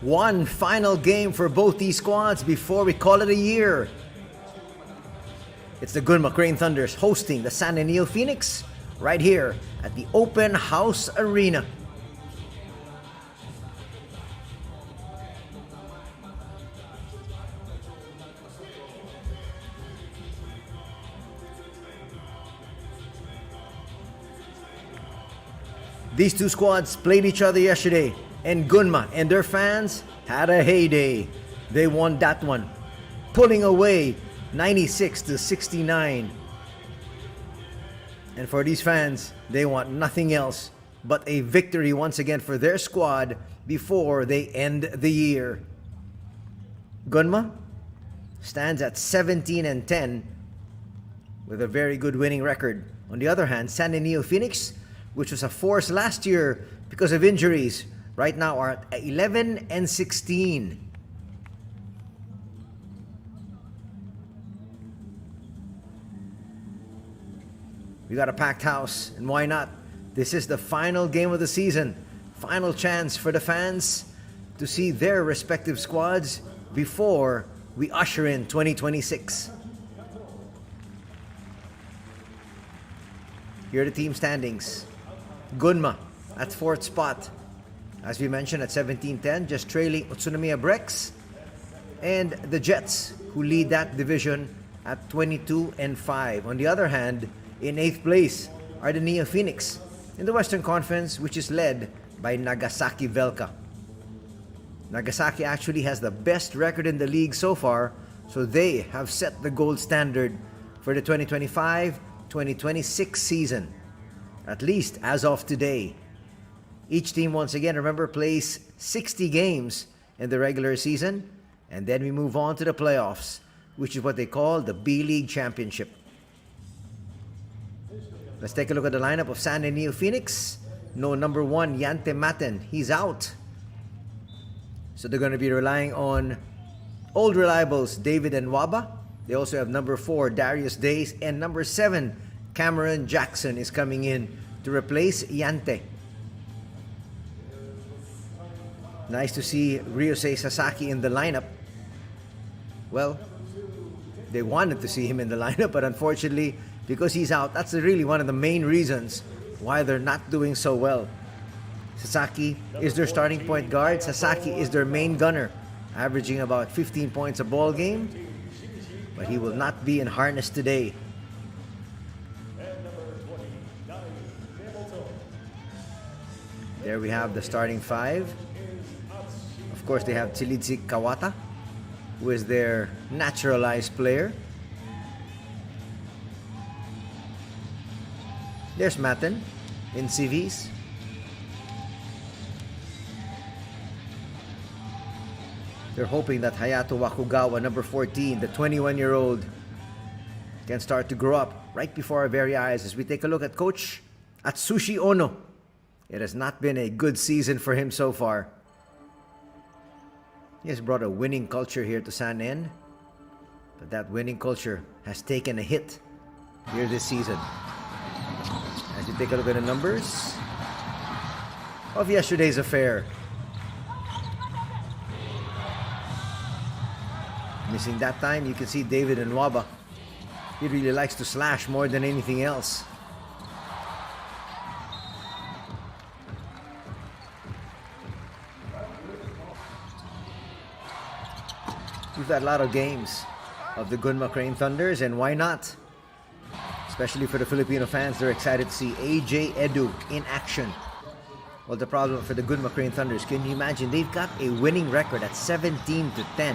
One final game for both these squads before we call it a year. It's the GUNMA Crane Thunders hosting the San NEOPHOENIX right here at the Open House Arena. These two squads played each other yesterday, and GUNMA and their fans had a heyday. They won that one, pulling away 96-69. And for these fans, they want nothing else but a victory once again for their squad before they end the year. GUNMA stands at 17-10 with a very good winning record. On the other hand, San NEOPHOENIX, which was a force last year because of injuries, right now are at 11-16. We got a packed house, and why not? This is the final game of the season. Final chance for the fans to see their respective squads before we usher in 2026. Here are the team standings. GUNMA at 4th spot, as we mentioned, at 17-10, just trailing Utsunomiya Brex, and the Jets, who lead that division at 22-5. On the other hand, in 8th place are the NEOPHOENIX in the Western Conference, which is led by Nagasaki Velka. Nagasaki actually has the best record in the league so far, so they have set the gold standard for the 2025-2026 season, at least as of today. Each team, once again, remember, plays 60 games in the regular season, and then we move on to the playoffs, which is what they call the B.LEAGUE Championship. Let's take a look at the lineup of San NEOPHOENIX. No number 1, Yante Maten. He's out. So they're going to be relying on old reliables, David and Waba. They also have number 4, Darius Days, and number 7, Cameron Jackson is coming in to replace Yante. Nice to see Ryusei Sasaki in the lineup. Well, they wanted to see him in the lineup, but unfortunately, because he's out, that's really one of the main reasons why they're not doing so well. Sasaki is their starting point guard. Sasaki is their main gunner, averaging about 15 points a ball game, but he will not be in harness today. There we have the starting 5. Of course, they have Chilidzik Kawata, who is their naturalized player. There's Maten in CVs. They're hoping that Hayato Wakugawa, number 14, the 21-year-old, can start to grow up right before our very eyes as we take a look at Coach Atsushi Ono. It has not been a good season for him so far. He has brought a winning culture here to San N, but that winning culture has taken a hit here this season. As you take a look at the numbers of yesterday's affair. Missing that time, you can see David and Waba. He really likes to slash more than anything else. We've got a lot of games of the GUNMA Crane Thunders, and why not? Especially for the Filipino fans, they're excited to see AJ Edu in action. Well, the problem for the GUNMA Crane Thunders, can you imagine? They've got a winning record at 17-10,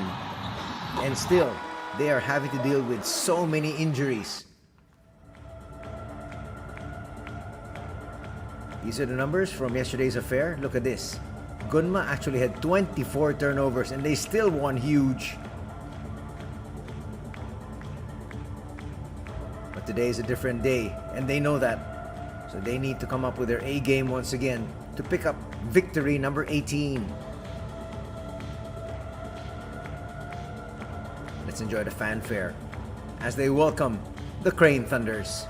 and still they are having to deal with so many injuries. These are the numbers from yesterday's affair. Look at this. GUNMA actually had 24 turnovers, and they still won huge. But today is a different day, and they know that. So they need to come up with their A game once again to pick up victory number 18. Let's enjoy the fanfare as they welcome the Crane Thunders.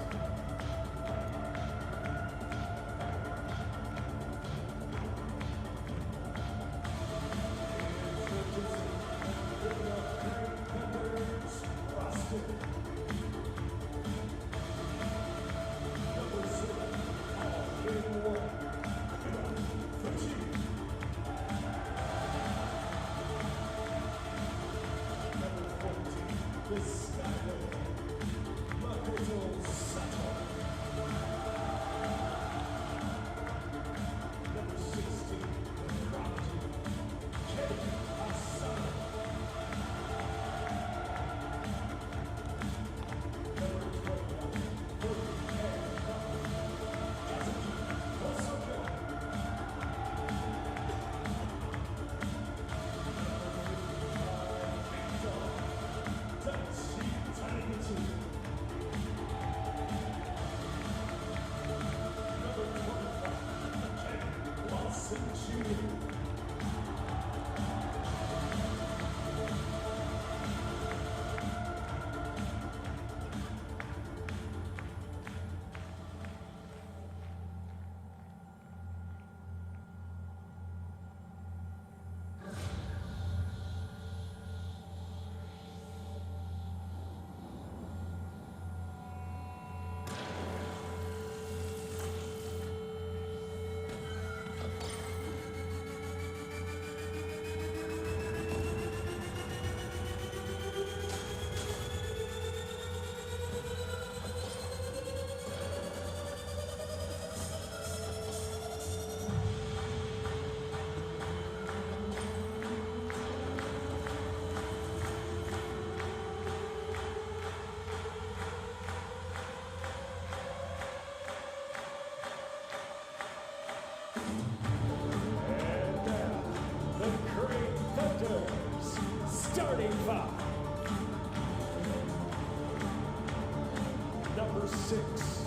Starting five. Number 6.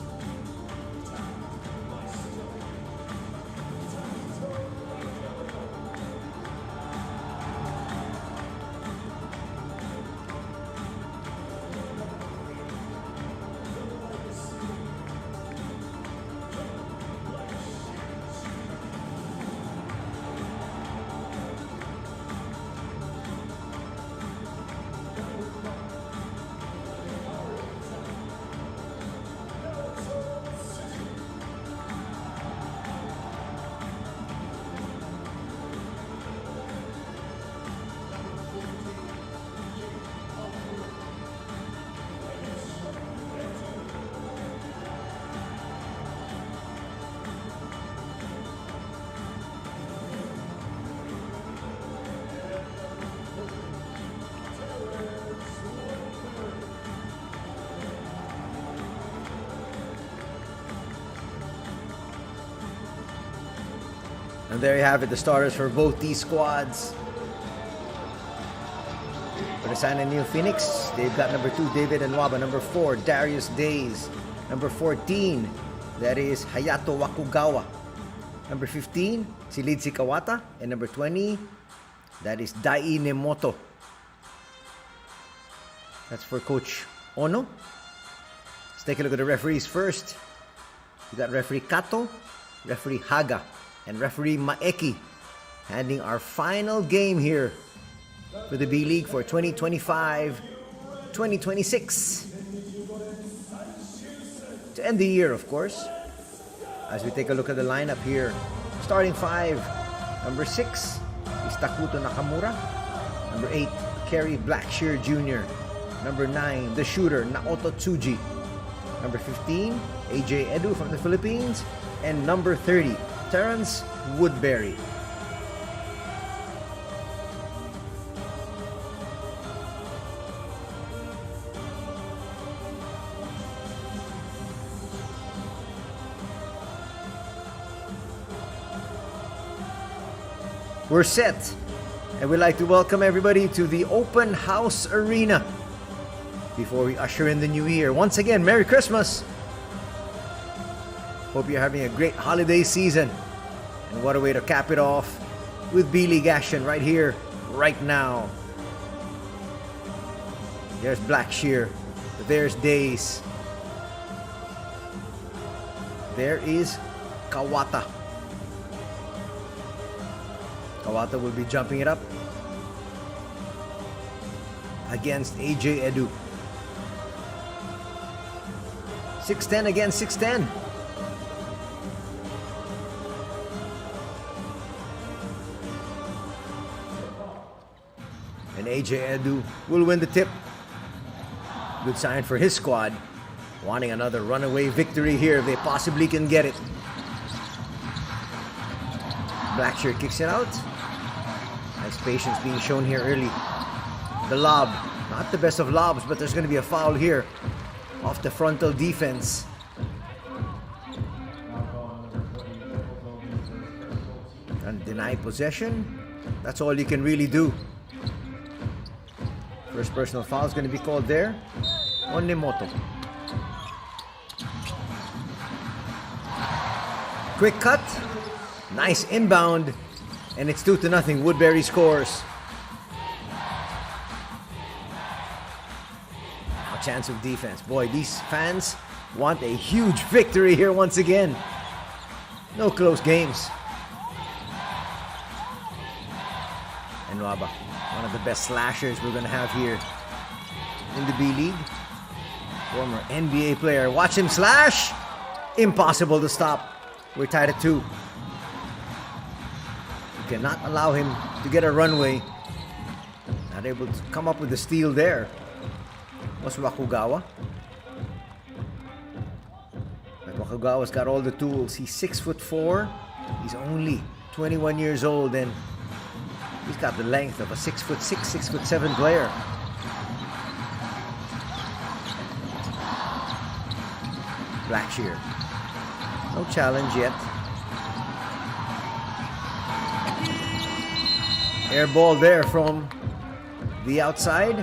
And there you have it, the starters for both these squads. For the RESONA and NEOPHOENIX, they've got number 2, David and Waba. Number 4, Darius Days. Number 14, that is Hayato Wakugawa. Number 15, si Lidsi Kawata. And number 20, that is Dai Nemoto. That's for Coach Ono. Let's take a look at the referees first. We got referee Kato, referee Haga, and referee Maeki handling our final game here for the B-League for 2025-2026. To end the year, of course. As we take a look at the lineup here. Starting 5, number 6 is Takuto Nakamura. Number 8, Kerry Blackshear Jr. Number 9, the shooter, Naoto Tsuji. Number 15, AJ Edu from the Philippines. And number 30, Terrence Woodbury. We're set, and we'd like to welcome everybody to the Open House Arena before we usher in the new year. Once again, Merry Christmas! Hope you're having a great holiday season. And what a way to cap it off with B-League action right here, right now. There's Blackshear. There's Days. There is Kawata. Kawata will be jumping it up against AJ Edu. 6'10 against 6'10. And AJ Edu will win the tip. Good sign for his squad. Wanting another runaway victory here if they possibly can get it. Blackshear kicks it out. Nice patience being shown here early. The lob. Not the best of lobs, but there's going to be a foul here off the frontal defense. And deny possession. That's all you can really do. First personal foul is going to be called there on Nemoto. Quick cut. Nice inbound. And it's 2-0. Woodbury scores. A chance of defense. Boy, these fans want a huge victory here once again. No close games. And Nwaba, one of the best slashers we're going to have here in the B-League. Former NBA player. Watch him slash. Impossible to stop. We're tied at 2. You cannot allow him to get a runway. Not able to come up with the steal there. Was Wakugawa. But Wakugawa's got all the tools. He's 6'4". He's only 21 years old, and he's got the length of a 6'6", 6'7" player. Blackshear. No challenge yet. Air ball there from the outside.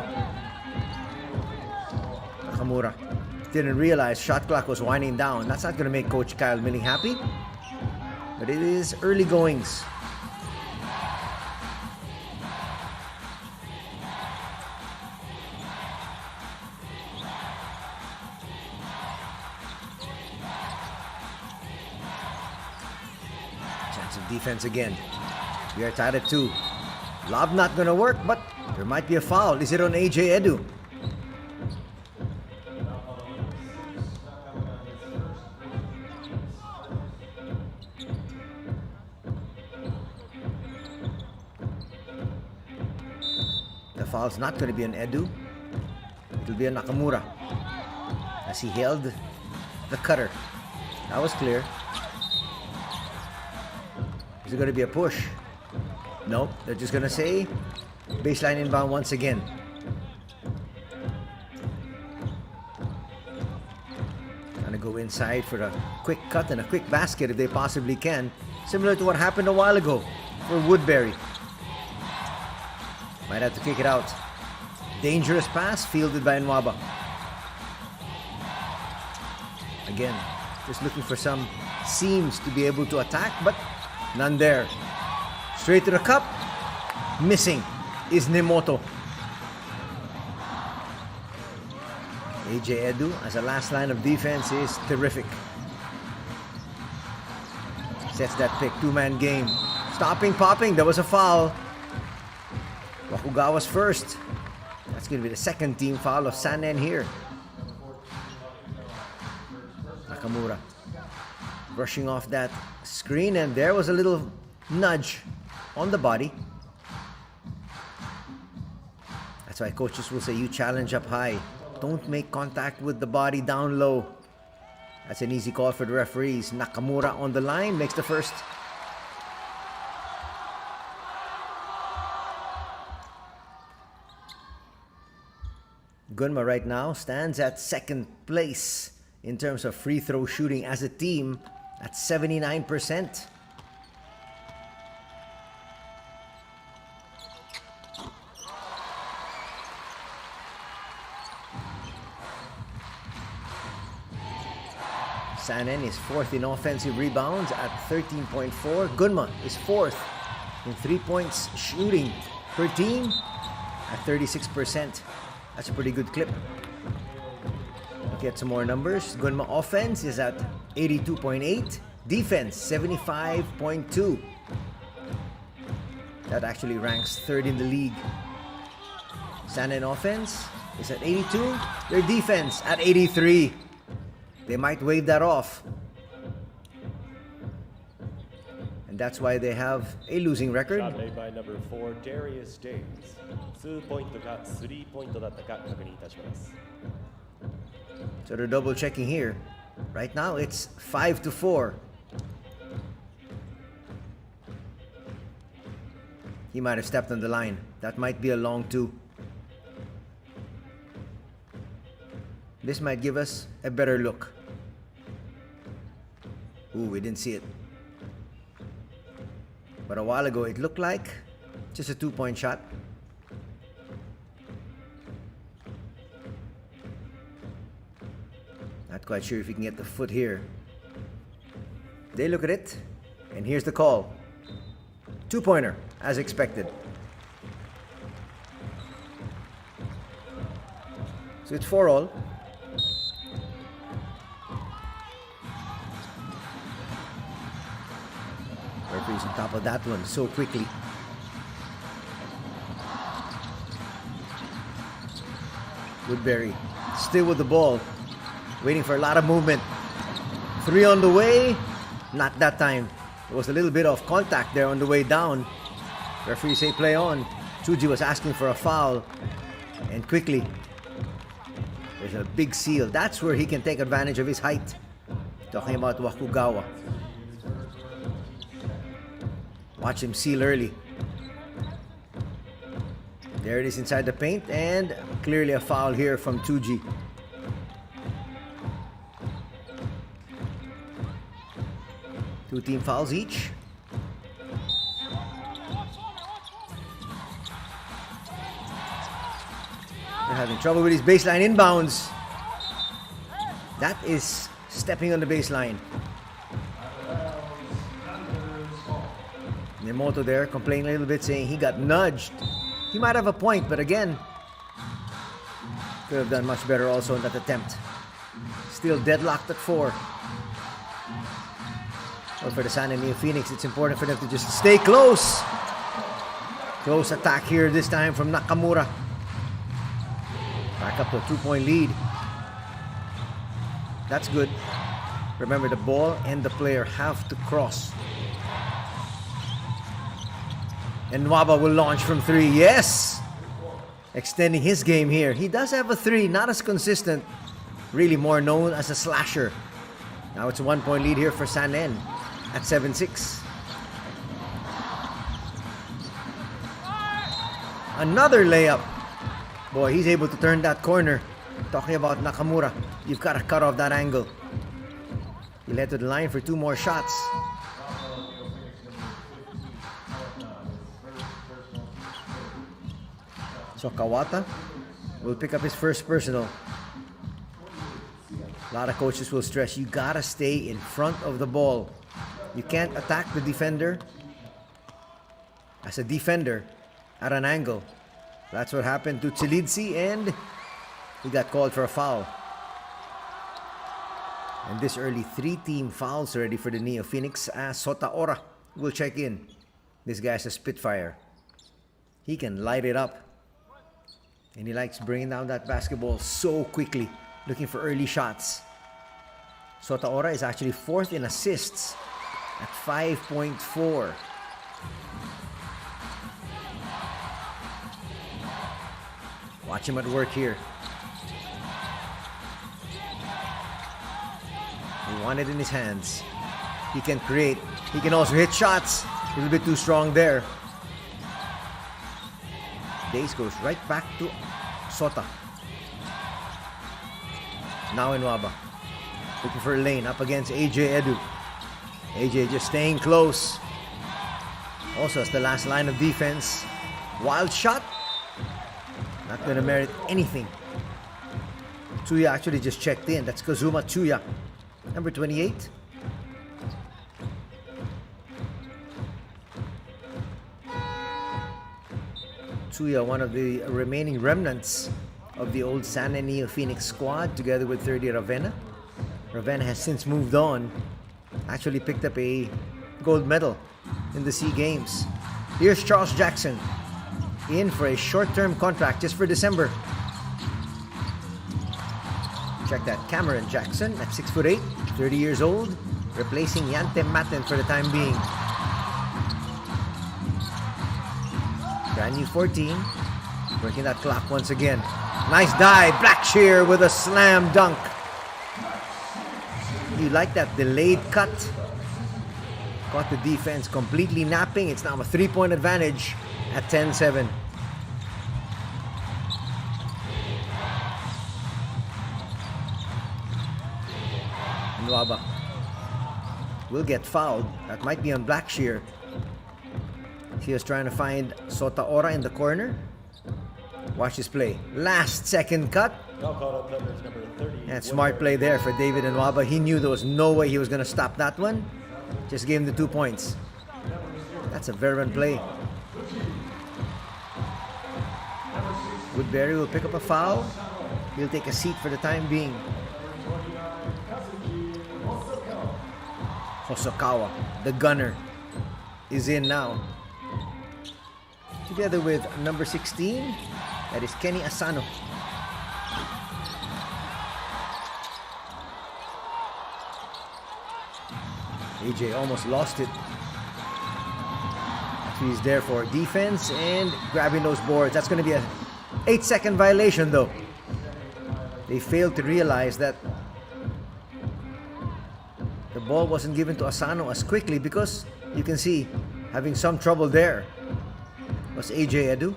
Nakamura didn't realize shot clock was winding down. That's not going to make Coach Kyle Milling happy. But it is early goings. Chance of defense again. We are tied at 2. Lob not gonna work, but there might be a foul. Is it on AJ Edu? The foul's not gonna be on Edu. It'll be on Nakamura, as he held the cutter. That was clear. Is it gonna be a push? Nope, they're just gonna say baseline inbound once again. Gonna go inside for a quick cut and a quick basket if they possibly can. Similar to what happened a while ago for Woodbury. Might have to kick it out. Dangerous pass fielded by Nwaba. Again, just looking for some seams to be able to attack, but none there. Straight to the cup. Missing is Nemoto. AJ Edu as a last line of defense is terrific. Sets that pick. 2-man game. Stopping, popping. There was a foul. Wakugawa's first. That's going to be the second team foul of Sanen here. Nakamura brushing off that screen, and there was a little nudge on the body. That's why coaches will say you challenge up high. Don't make contact with the body down low. That's an easy call for the referees. Nakamura on the line makes the first. Gunma right now stands at second place in terms of free throw shooting as a team at 79%. Sanen is fourth in offensive rebounds at 13.4. Gunma is fourth in 3 points shooting per team at 36%. That's a pretty good clip. Look at some more numbers. Gunma offense is at 82.8. Defense, 75.2. That actually ranks third in the league. Sanen offense is at 82. Their defense at 83. They might wave that off. And that's why they have a losing record. Shot made by number 4, Darius Days. 2-point か 3-point だったか確認いたします。 So they're double checking here. Right now it's 5-4. He might have stepped on the line. That might be a long 2. This might give us a better look. Ooh, we didn't see it. But a while ago it looked like just a 2-point shot. Not quite sure if he can get the foot here. They look at it. And here's the call. 2-pointer, as expected. So it's 4-all. Referee's on top of that one so quickly. Woodbury still with the ball, waiting for a lot of movement. 3 on the way, not that time. There was a little bit of contact there on the way down. Referee say play on. Tsuji was asking for a foul, and quickly there's a big seal. That's where he can take advantage of his height. Talking about Wakugawa. Watch him seal early. There it is inside the paint, and clearly a foul here from Tsuji. Two team fouls each. They're having trouble with his baseline inbounds. That is stepping on the baseline. Nemoto there complaining a little bit, saying he got nudged. He might have a point, but again, could have done much better also in that attempt. Still deadlocked at 4. Well, for the San NEOPHOENIX, it's important for them to just stay close. Close attack here this time from Nakamura. Back up to a 2-point lead. That's good. Remember, the ball and the player have to cross. And Nwaba will launch from 3. Yes! Extending his game here. He does have a 3, not as consistent. Really more known as a slasher. Now it's a 1-point lead here for San N at 7-6. Another layup. Boy, he's able to turn that corner. Talking about Nakamura. You've got to cut off that angle. He led to the line for 2 more shots. So Kawata will pick up his first personal. A lot of coaches will stress you gotta stay in front of the ball. You can't attack the defender as a defender at an angle. That's what happened to Tsilidsi, and he got called for a foul. And this early 3-team fouls already for the NEOPHOENIX, as Sotaora will check in. This guy's a Spitfire. He can light it up. And he likes bringing down that basketball so quickly, looking for early shots. Sotaora is actually 4th in assists at 5.4. Watch him at work here. He won it in his hands. He can create. He can also hit shots. A little bit too strong there. Days goes right back to Sota. Now in Nwaba. Looking for a lane up against AJ Edu. AJ just staying close. Also, as the last line of defense. Wild shot. Not going to merit anything. Tsuya actually just checked in. That's Kazuma Tsuya. Number 28. Tsuya, one of the remaining remnants of the old San NEOPHOENIX squad, together with 30 Ravenna. Ravenna has since moved on. Actually picked up a gold medal in the SEA Games. Here's Charles Jackson, in for a short-term contract just for December. Check that. Cameron Jackson at 6'8", 30 years old, replacing Yante Maten for the time being. Brand new 14, breaking that clock once again. Nice dive, Blackshear with a slam dunk. You like that delayed cut? Caught the defense completely napping. It's now a 3-point advantage at 10-7. Nwaba will get fouled. That might be on Blackshear. He was trying to find Sotaora in the corner. Watch this play. Last second cut. And smart play there for David Nwaba. He knew there was no way he was going to stop that one. Just gave him the 2 points. That's a veteran play. Woodbury will pick up a foul. He'll take a seat for the time being. Hosokawa, the gunner, is in now. Together with number 16, that is Kenny Asano. AJ almost lost it. He's there for defense and grabbing those boards. That's going to be a 8-second violation though. They failed to realize that the ball wasn't given to Asano as quickly because you can see having some trouble there was AJ Edu.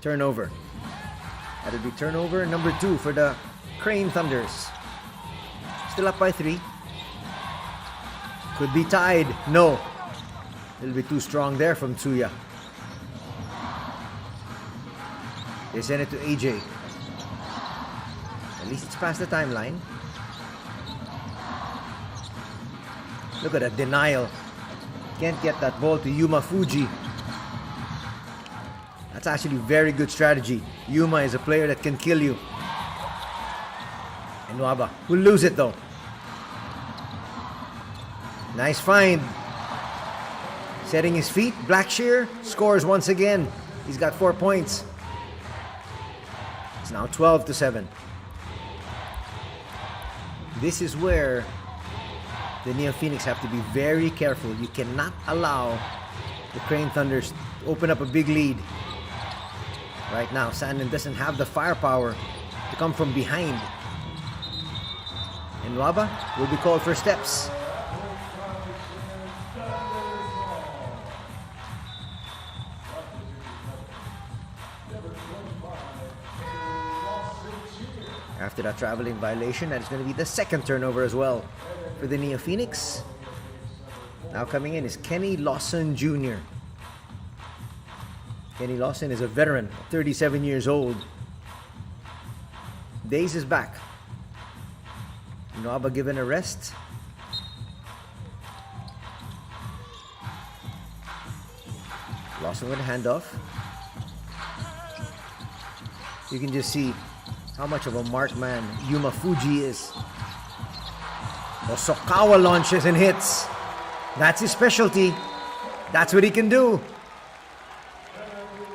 Turnover. That'll be turnover number 2 for the Crane Thunders. Still up by 3. Could be tied. No. It'll be too strong there from Tsuya. They send it to AJ. At least it's past the timeline. Look at that denial. Can't get that ball to Yuma Fuji. That's actually very good strategy. Yuma is a player that can kill you. And Nwaba will lose it though. Nice find. Setting his feet. Blackshear scores once again. He's got 4 points. It's now 12-7. This is where the NEOPHOENIX have to be very careful. You cannot allow the Crane Thunders to open up a big lead. Right now, Sandin doesn't have the firepower to come from behind. And Nwaba will be called for steps. After that traveling violation, that is going to be the second turnover as well for the NEOPHOENIX. Now coming in is Kenny Lawson Jr. Kenny Lawson is a veteran, 37 years old. Days is back. Nwaba given a rest. Lawson with a handoff. You can just see how much of a marked man Yuma Fuji is. Hosokawa launches and hits. That's his specialty. That's what he can do.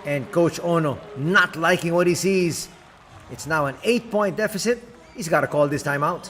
And Coach Ono not liking what he sees. It's now an 8-point deficit. He's got to call this time out.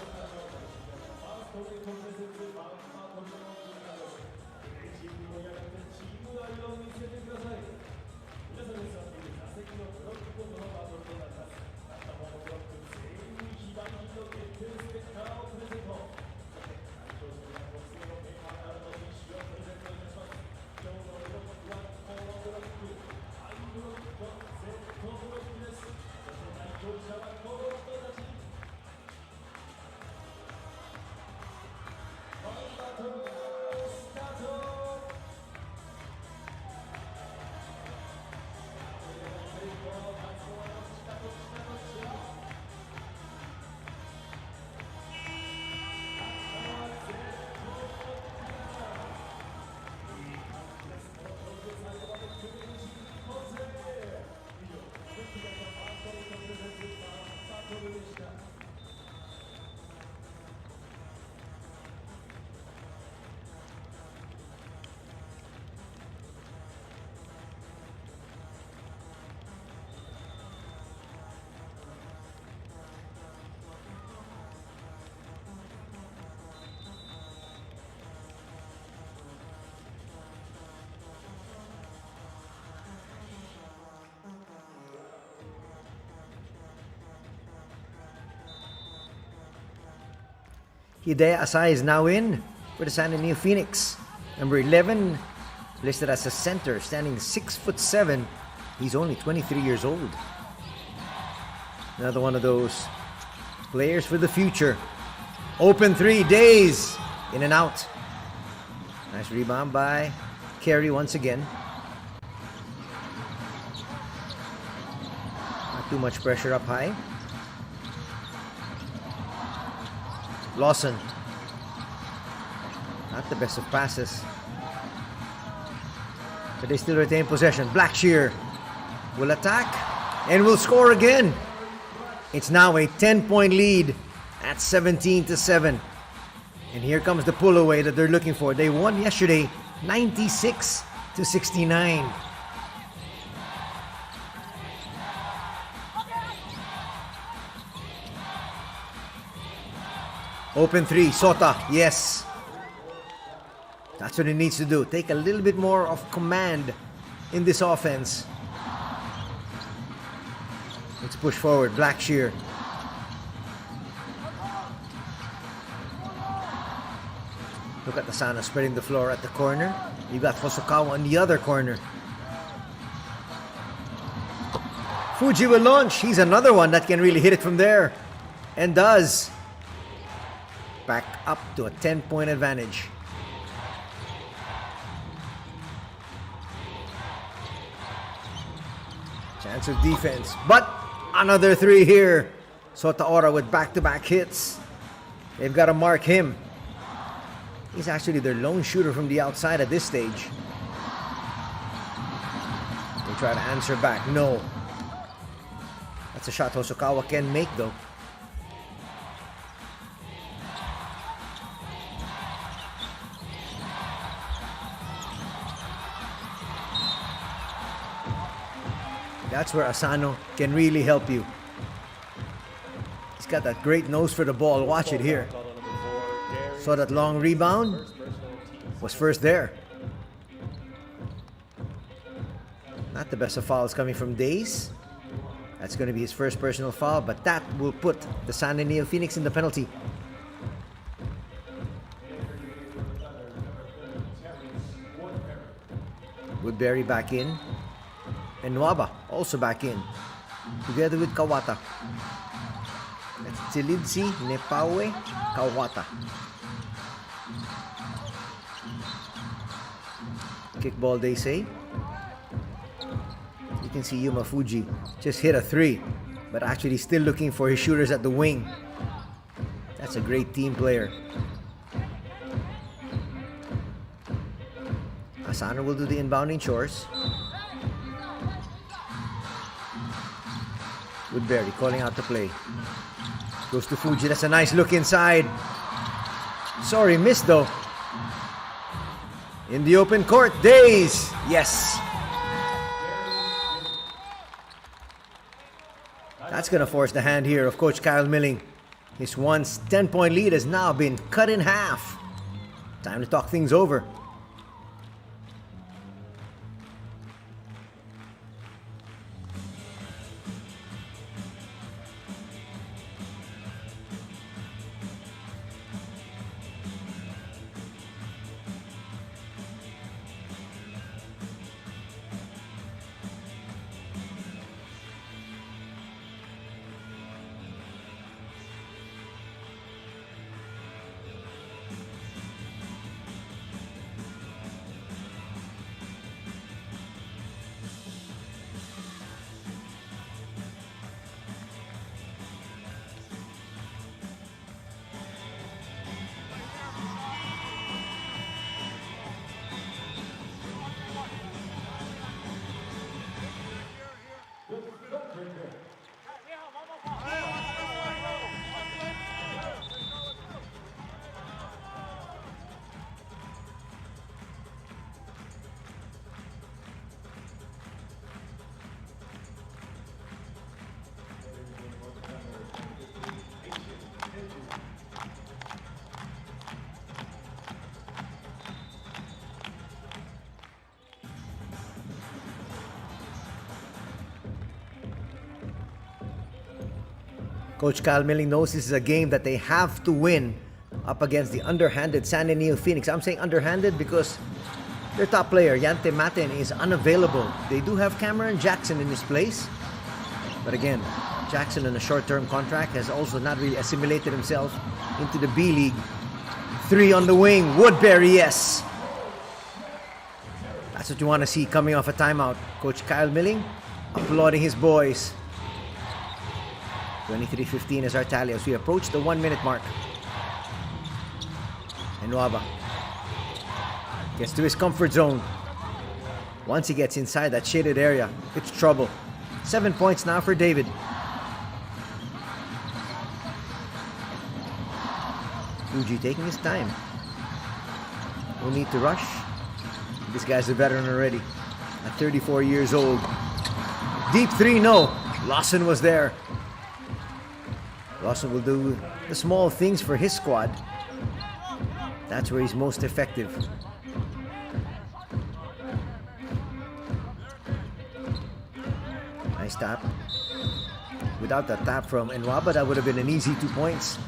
Hideo Asai is now in for the San NEOPHOENIX. Number 11, listed as a center, standing 6'7". He's only 23 years old. Another one of those players for the future. Open 3, Days, in and out. Nice rebound by Carey once again. Not too much pressure up high. Lawson. Not the best of passes. But they still retain possession. Blackshear will attack and will score again. It's now a 10-point lead at 17-7. And here comes the pull away that they're looking for. They won yesterday 96-69. Open three, Sota, yes. That's what he needs to do. Take a little bit more of command in this offense. Let's push forward, Blackshear. Look at Asano spreading the floor at the corner. You got Hosokawa on the other corner. Fuji will launch. He's another one that can really hit it from there. And does. Back up to a 10-point advantage. Chance of defense. But another three here. Sotaora with back-to-back hits. They've got to mark him. He's actually their lone shooter from the outside at this stage. They try to answer back. No. That's a shot Hosokawa can make though. That's where Asano can really help you. He's got that great nose for the ball. Watch it here. Saw that long rebound. Was first there. Not the best of fouls coming from Days. That's going to be his first personal foul, but that will put the San NEOPHOENIX in the penalty. Woodbury back in. And Nwaba also back in. Together with Kawata. That's Tsilidsi, Nepawe, Kawata. Kickball, they say. You can see Yuma Fuji just hit a three, but actually still looking for his shooters at the wing. That's a great team player. Asano will do the inbounding chores. Woodbury calling out the play. Goes to Fuji. That's a nice look inside. Sorry, missed though. In the open court, Days. Yes. That's going to force the hand here of Coach Kyle Milling. His once 10-point lead has now been cut in half. Time to talk things over. Coach Kyle Milling knows this is a game that they have to win up against the underhanded San NEOPHOENIX. I'm saying underhanded because their top player, Yante Maten, is unavailable. They do have Cameron Jackson in his place. But again, Jackson in a short-term contract has also not really assimilated himself into the B-League. Three on the wing. Woodbury, yes. That's what you want to see coming off a timeout. Coach Kyle Milling applauding his boys. 23-15 is our tally as we approach the 1-minute mark. Enuaba gets to his comfort zone. Once he gets inside that shaded area, it's trouble. 7 points now for David. Uji taking his time. No need to rush. This guy's a veteran already. At 34 years old. Deep three, no. Lawson was there. Lawson will do the small things for his squad. That's where he's most effective. Nice tap. Without that tap from Enuaba, that would have been an easy 2 points.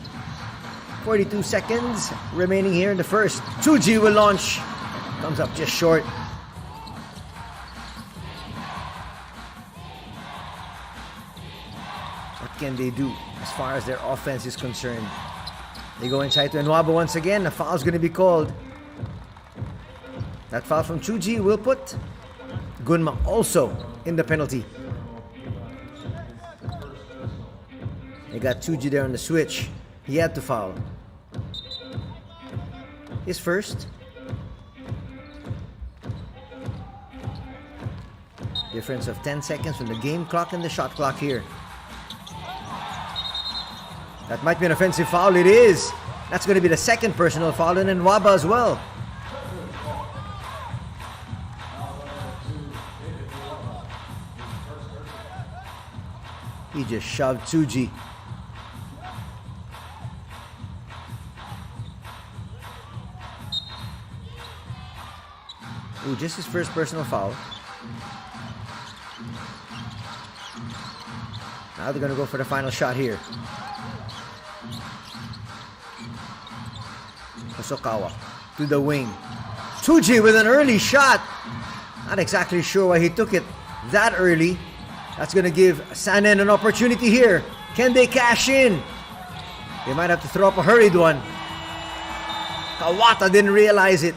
42 seconds remaining here in the first. Tsuji will launch. Comes up just short. What can they do as far as their offense is concerned? They go inside to Enuaba once again. A foul's going to be called. That foul from Tsuji will put Gunma also in the penalty. They got Tsuji there on the switch. He had to foul. His first. Difference of 10 seconds from the game clock and the shot clock here. That might be an offensive foul. It is. That's going to be the second personal foul in Enuaba as well. He just shoved Tsuji. Ooh, just his first personal foul. Now they're going to go for the final shot here. Hosokawa to the wing. Tsuji with an early shot. Not exactly sure why he took it that early. That's going to give Sanen an opportunity here. Can they cash in? They might have to throw up a hurried one. Kawata didn't realize it.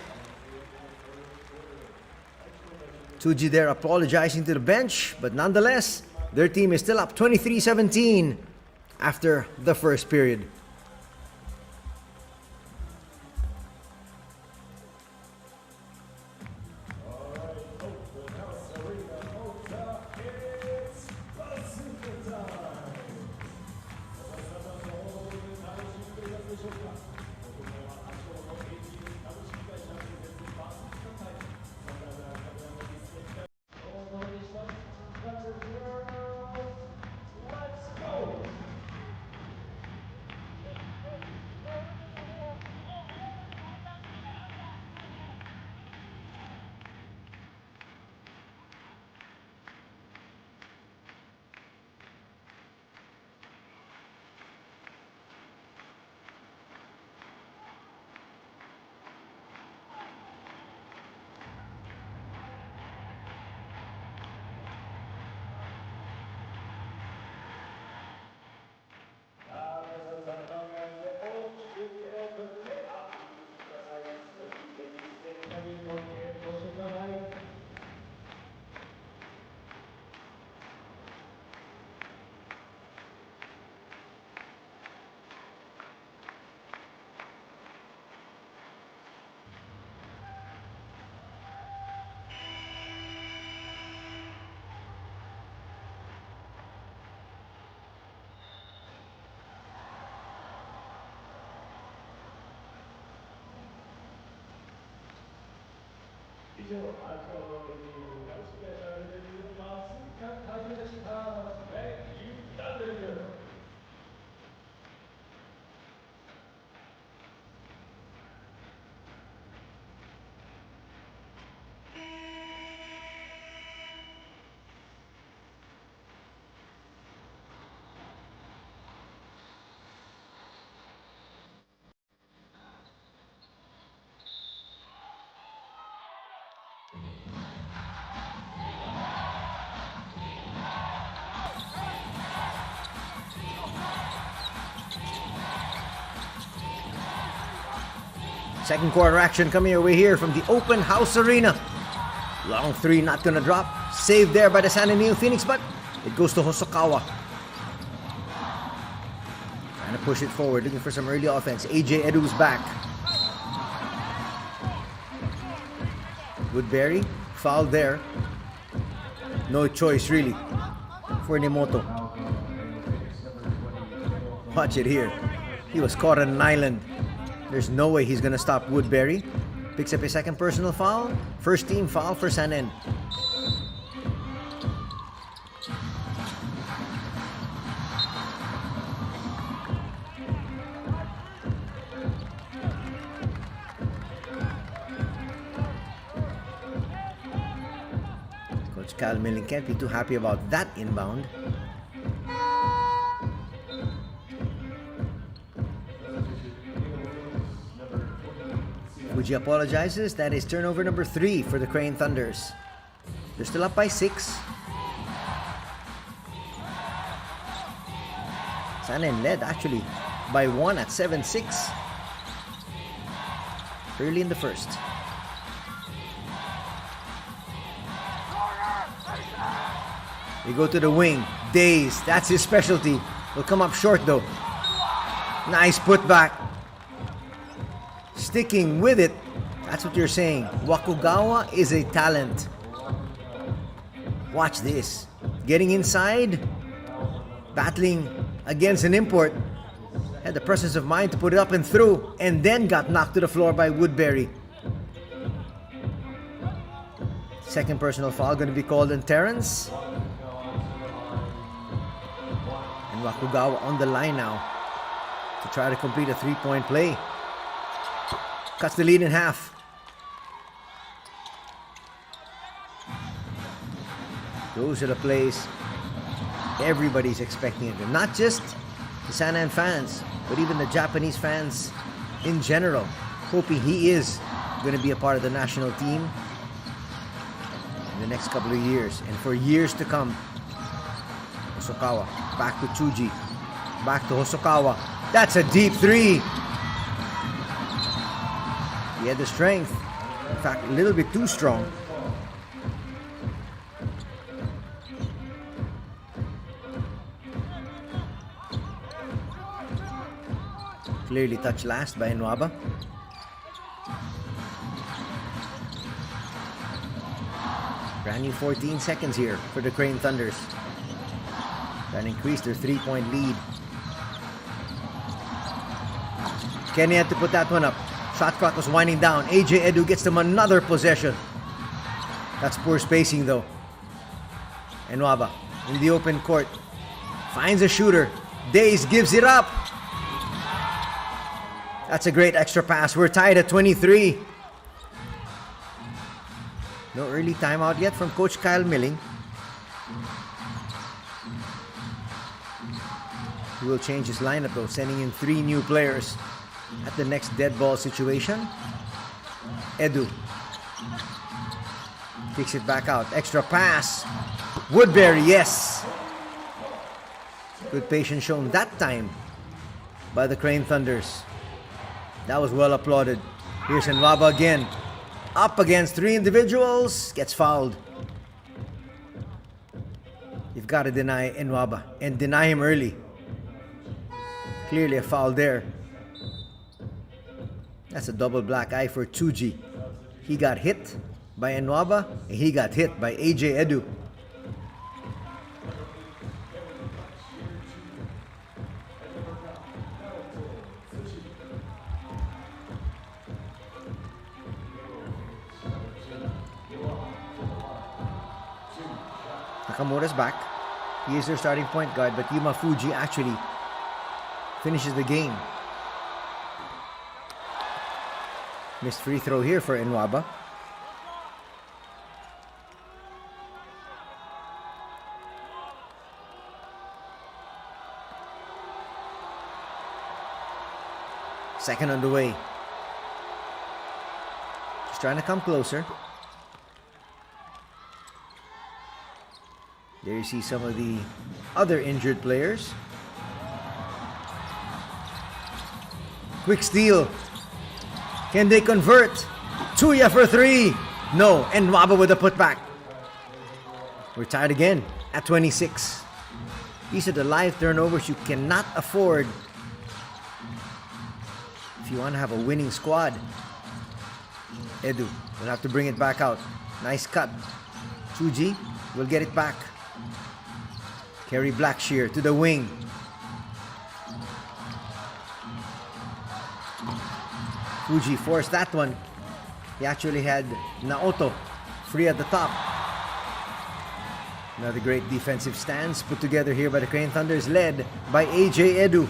Tsuji there apologizing to the bench, but nonetheless, their team is still up 23-17 after the first period. Second quarter action coming your way here from the open house arena. Long three not gonna drop. Saved there by the San NEOPHOENIX, but it goes to Hosokawa. Trying to push it forward, looking for some early offense. AJ Edu's back. Woodbury, fouled there. No choice really for Nemoto. Watch it here. He was caught on an island. There's no way he's gonna stop Woodbury. Picks up a second personal foul. First team foul for Sanen. Coach Kyle Milling can't be too happy about that inbound. Fuji apologizes. That is turnover number 3 for the Crane Thunders. They're still up by 6. Sanen led actually by 1 at 7-6 early in the first. They go to the wing. Days, that's his specialty. Will come up short though. Nice putback. Sticking with it. That's what you're saying. Wakugawa is a talent. Watch this. Getting inside. Battling against an import. Had the presence of mind to put it up and through. And then got knocked to the floor by Woodbury. Second personal foul going to be called on Terrence. And Wakugawa on the line now to try to complete a 3-point play. Cuts the lead in half. Those are the plays everybody's expecting it. Not just the Sanan fans, but even the Japanese fans in general, hoping he is going to be a part of the national team in the next couple of years and for years to come. Hosokawa back to Tsuji, back to Hosokawa. That's a deep 3. He had the strength, in fact a little bit too strong. Clearly touched last by Nwaba. Brand new 14 seconds here for the Crane Thunders. Trying to increase their 3-point lead. Kenny had to put that one up. Shot clock was winding down. AJ Edu gets them another possession. That's poor spacing though. Nwaba in the open court. Finds a shooter. Days gives it up. That's a great extra pass. We're tied at 23. No early timeout yet from Coach Kyle Milling. He will change his lineup though, sending in 3 new players at the next dead ball situation. Edu kicks it back out. Extra pass. Woodbury, yes. Good patience shown that time by the Crane Thunders. That was well applauded. Here's Nwaba again. Up against 3 individuals. Gets fouled. You've got to deny Nwaba and deny him early. Clearly a foul there. That's a double black eye for Tsuji. He got hit by Nwaba and he got hit by AJ Edu. Nakamura's back. He is their starting point guard, but Yuma Fuji actually finishes the game. Missed free throw here for Nwaba. Second on the way. Just trying to come closer. There you see some of the other injured players. Quick steal. Can they convert? Tuya for 3. No. And Nwaba with a putback. We're tied again at 26. These are the live turnovers you cannot afford if you want to have a winning squad. Edu will have to bring it back out. Nice cut. Chuji will get it back. Carry Blackshear to the wing. Fuji forced that one. He actually had Naoto free at the top. Another great defensive stance put together here by the Korean Thunders, led by AJ Edu.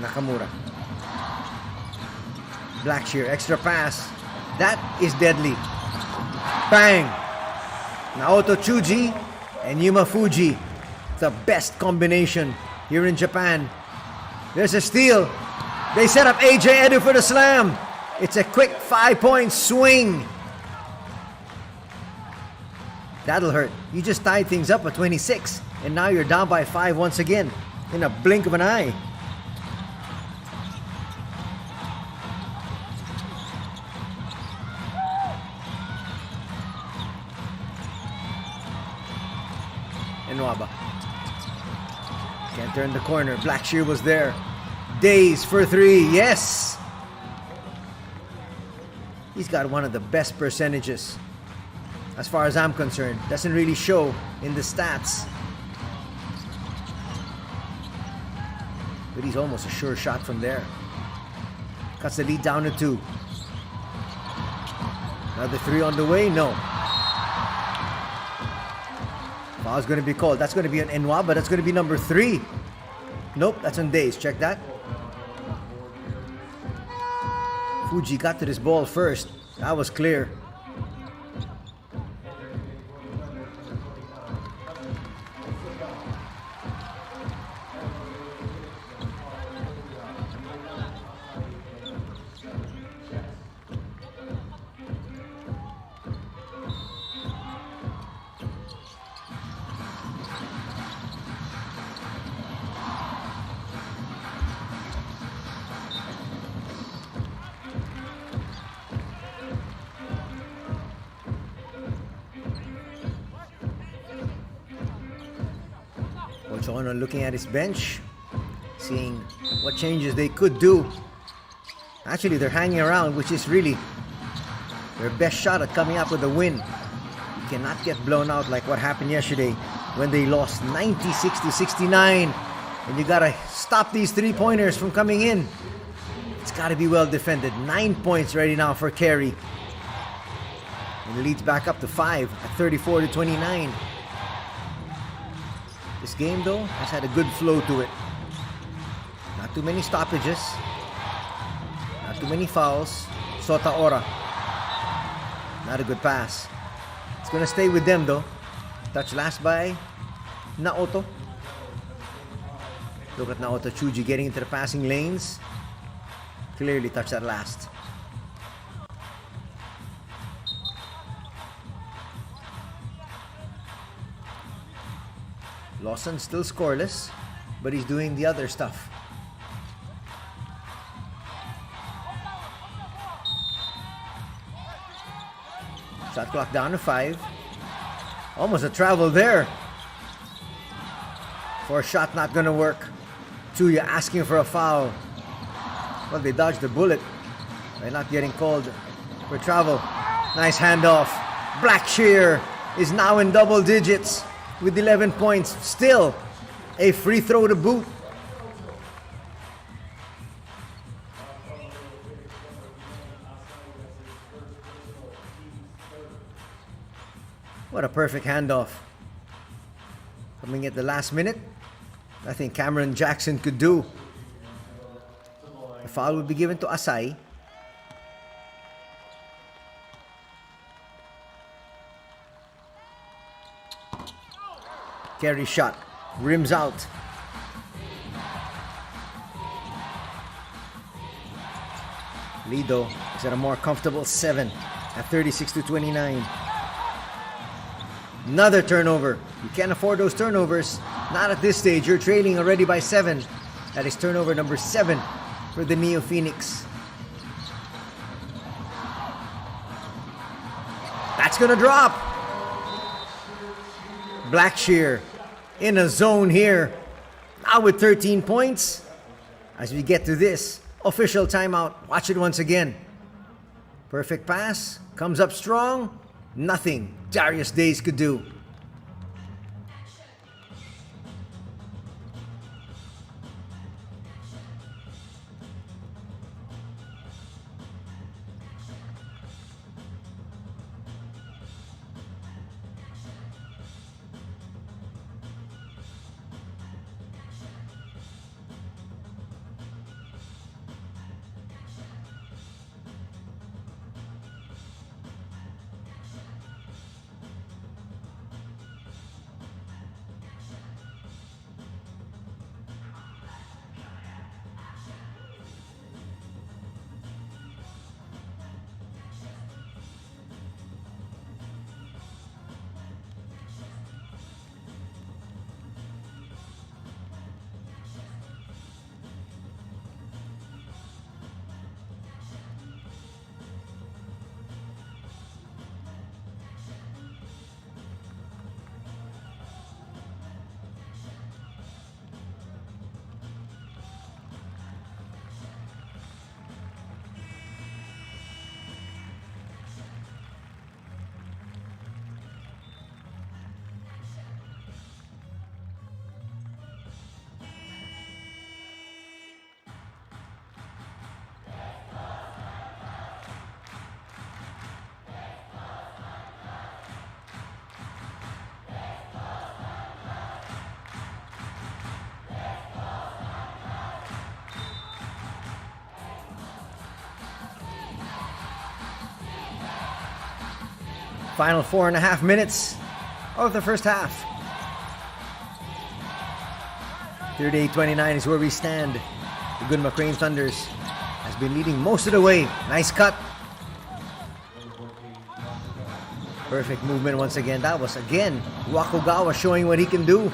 Nakamura. Blackshear, extra pass. That is deadly. Bang! Naoto Chuji and Yuma Fuji. The best combination here in Japan. There's a steal. They set up AJ Edu for the slam. It's a quick 5-point swing. That'll hurt. You just tied things up at 26, and now you're down by 5 once again in a blink of an eye. Nwaba can't turn the corner. Blackshear was there. Days for 3. Yes. He's got one of the best percentages as far as I'm concerned. Doesn't really show in the stats, but he's almost a sure shot from there. Cuts the lead down to 2. Another 3 on the way. No. Foul's going to be called. That's going to be an Nwaba. That's going to be number 3. Nope, that's on Days. Check that. Fuji got to this ball first. That was clear. Ochono looking at his bench, seeing what changes they could do. Actually, they're hanging around, which is really their best shot at coming up with a win. You cannot get blown out like what happened yesterday when they lost 96-69. And you gotta stop these 3-pointers from coming in. It's gotta be well defended. 9 points ready now for Kerry. And it leads back up to 5 at 34-29. This game, though, has had a good flow to it. Not too many stoppages. Not too many fouls. Sota Ora. Not a good pass. It's going to stay with them, though. Touch last by Naoto. Look at Naoto Chuji getting into the passing lanes. Clearly touched that last. Lawson still scoreless, but he's doing the other stuff. Shot clock down to 5. Almost a travel there. For a shot not gonna work. Tsuya asking for a foul. Well, they dodged the bullet by not getting called for travel. Nice handoff. Blackshear is now in double digits with 11 points. Still a free throw to boot. What a perfect handoff. Coming at the last minute. Nothing Cameron Jackson could do. The foul would be given to Asai. Carry shot. Rims out. Lido is at a more comfortable 7 at 36-29. Another turnover. You can't afford those turnovers. Not at this stage. You're trailing already by 7. That is turnover number 7 for the NEOPHOENIX. That's gonna drop. Blackshear in a zone here. Now with 13 points. as we get to this official timeout. Watch it once again. Perfect pass, comes up strong. Nothing Darius Days could do. Final 4.5 minutes of the first half. 38-29 is where we stand. The GUNMA Crane Thunders has been leading most of the way. Nice cut. Perfect movement once again. That was again Wakugawa showing what he can do.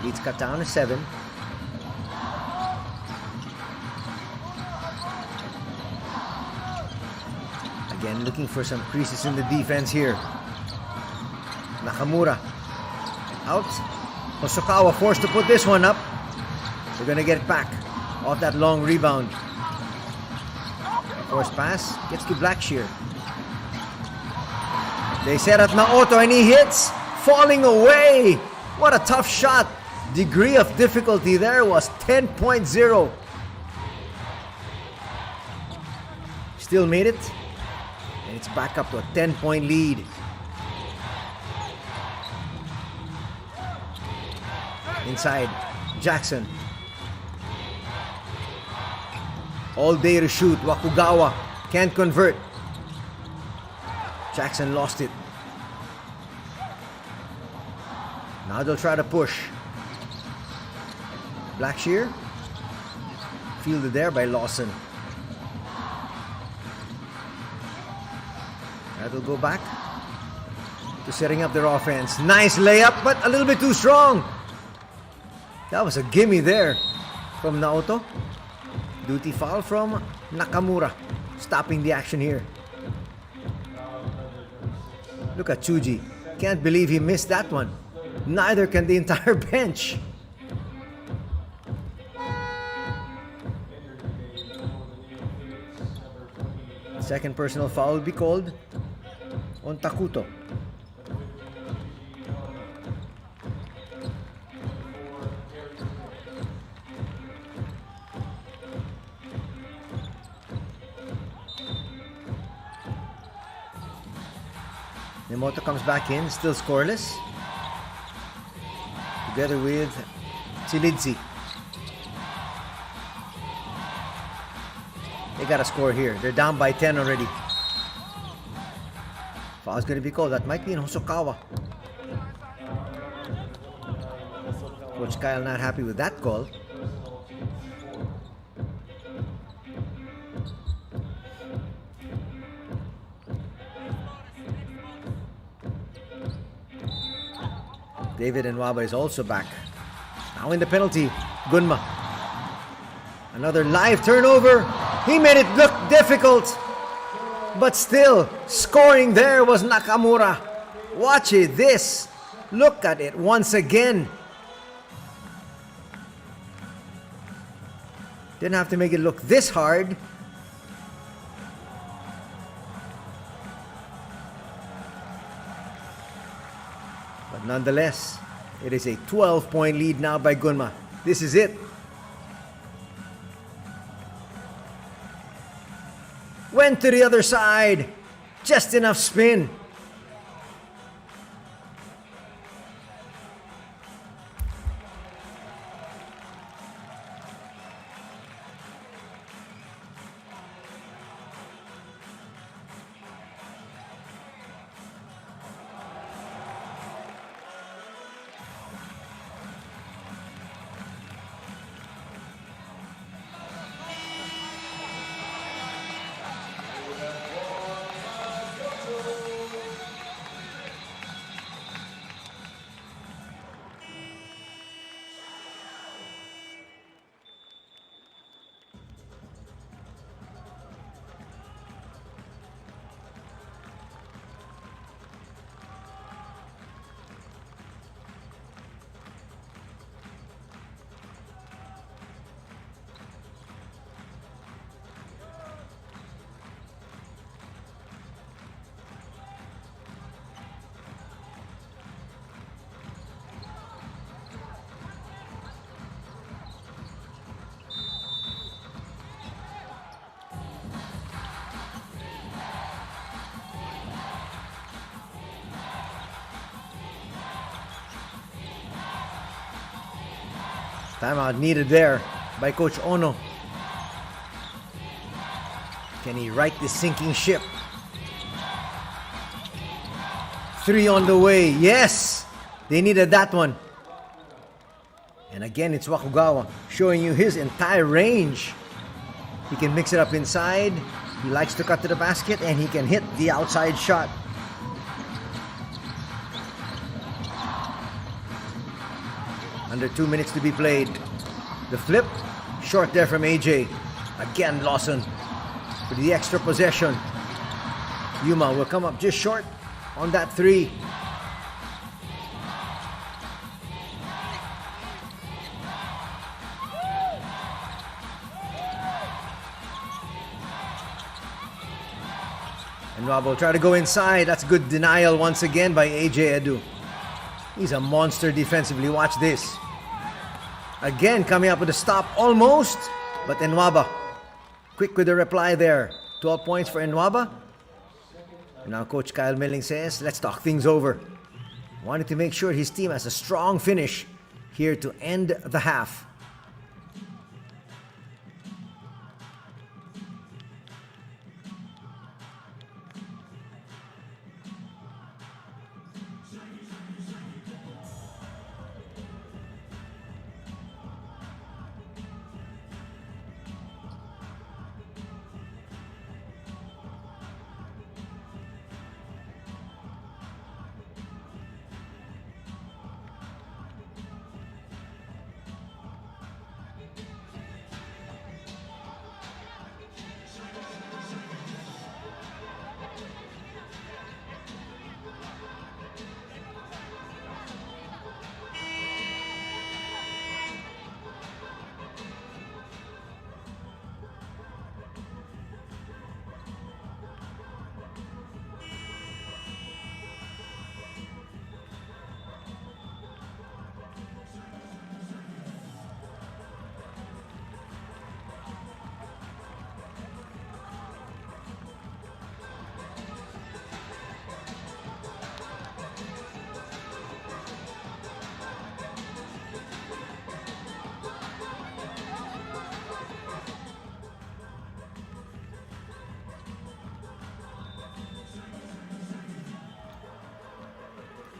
Leads cut down to 7. Again, looking for some creases in the defense here. Nakamura out. Hosokawa forced to put this one up. They're gonna get it back off that long rebound. Forced pass gets to Blackshear. They set up Naoto and he hits, falling away. What a tough shot. Degree of difficulty there was 10.0. Still made it. And it's back up to a 10-point lead. Inside, Jackson. All day to shoot. Wakugawa can't convert. Jackson lost it. Now they'll try to push. Blackshear. Fielded there by Lawson. That'll go back to setting up their offense. Nice layup, but a little bit too strong. That was a gimme there from Naoto. Duty foul from Nakamura. Stopping the action here. Look at Tsuji. Can't believe he missed that one. Neither can the entire bench. Second personal foul will be called on Takuto. Nemoto comes back in, still scoreless. Together with Chilidzi. They got a score here. They're down by 10 already. Foul's going to be called. That might be in Hosokawa. Coach Kyle not happy with that call. David Nwaba is also back. Now in the penalty, Gunma. Another live turnover. He made it look difficult. But still, scoring there was Nakamura. Watch it, this. Look at it once again. Didn't have to make it look this hard. But nonetheless, it is a 12-point lead now by Gunma. This is it. Went to the other side. Just enough spin. Timeout needed there by Coach Ono. Can he right this sinking ship? 3 on the way. Yes! They needed that one. And again, it's Wakugawa showing you his entire range. He can mix it up inside. He likes to cut to the basket and he can hit the outside shot. Under 2 minutes to be played. The flip, short there from AJ. Again, Lawson for the extra possession. Yuma will come up just short on that 3. And Rob will try to go inside. That's good denial once again by AJ Edu. He's a monster defensively. Watch this. Again, coming up with a stop almost. But Enwaba, quick with the reply there. 12 points for Enwaba. And now Coach Kyle Milling says, let's talk things over. Wanted to make sure his team has a strong finish here to end the half.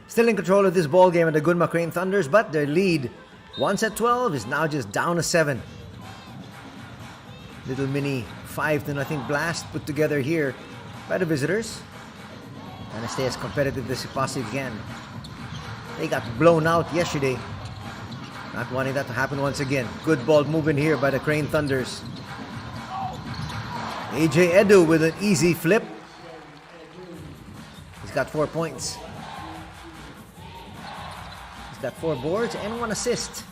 Still in control of this ball game at the Gunma Crane Thunders, but their lead, once at 12, is now just down to 7. Little mini 5-0 blast put together here by the visitors. Trying to stay as competitive as they possibly can. They got blown out yesterday. Not wanting that to happen once again. Good ball movement here by the Crane Thunders. AJ Edu with an easy flip. He's got 4 points. He's got 4 boards and 1 assist.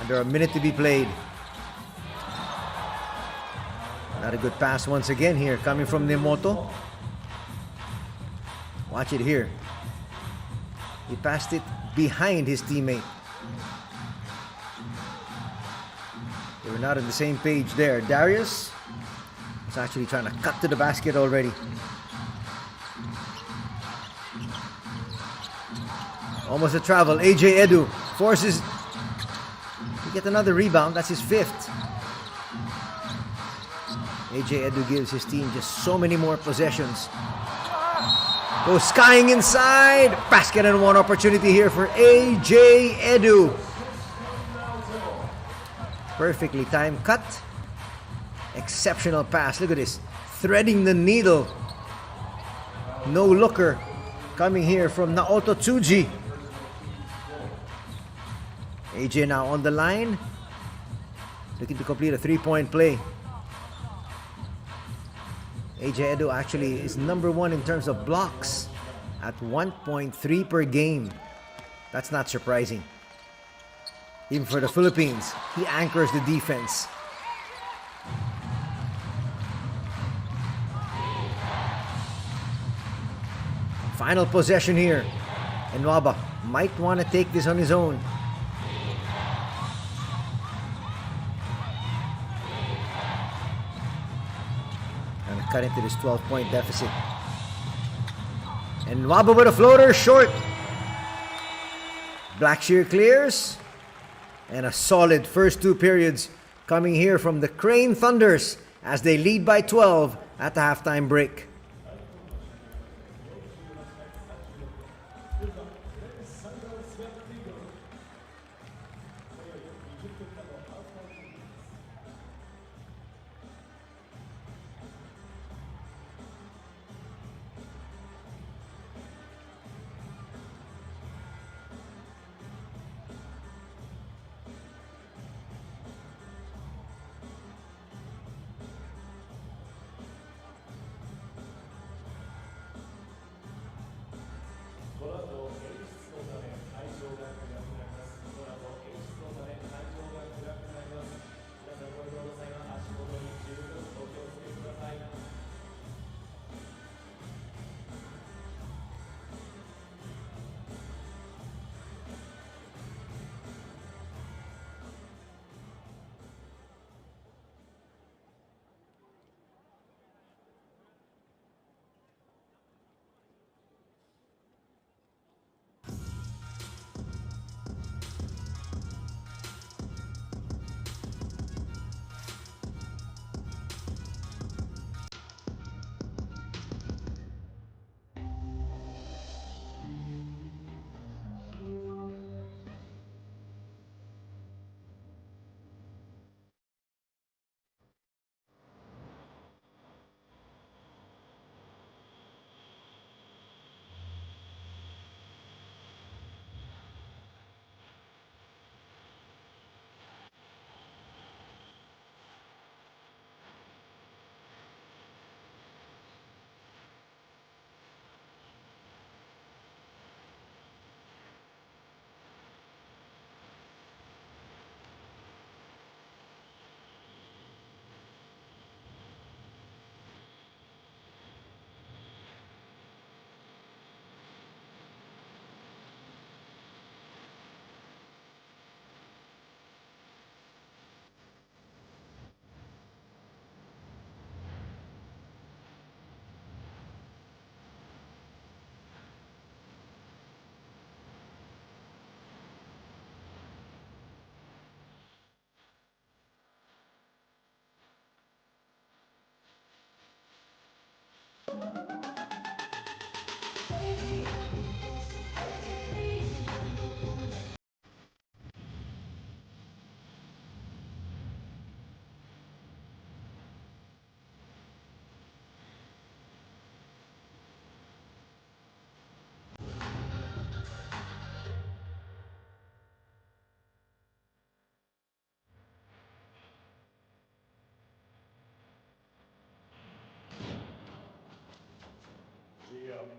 Under a minute to be played. Not a good pass once again here, coming from Nemoto. Watch it here. He passed it behind his teammate. They were not on the same page there. Darius was actually trying to cut to the basket already. Almost a travel. AJ Edu forces to get another rebound. That's his fifth. AJ Edu gives his team just so many more possessions. Goes skying inside. Basket and one opportunity here for AJ Edu. Perfectly timed cut. Exceptional pass. Look at this. Threading the needle. No looker coming here from Naoto Tsuji. AJ now on the line. Looking to complete a three-point play. AJ Edu actually is number one in terms of blocks at 1.3 per game. That's not surprising. Even for the Philippines, he anchors the defense. Final possession here. And Nwaba might want to take this on his own. And cut into this 12-point deficit. And Nwaba with a floater, short. Blackshear clears. And a solid first two periods coming here from the Crane Thunders as they lead by 12 at the halftime break.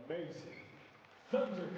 Amazing Thunder.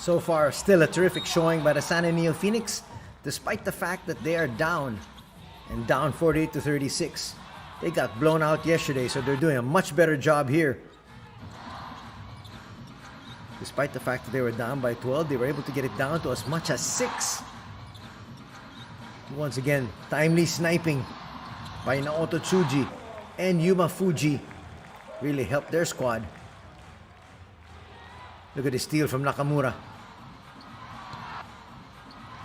So far, still a terrific showing by the San NEOPHOENIX, despite the fact that they are down, and down 48-36. They got blown out yesterday, so they're doing a much better job here. Despite the fact that they were down by 12, they were able to get it down to as much as 6. Once again, timely sniping by Naoto Tsuji and Yuma Fuji really helped their squad. Look at the steal from Nakamura,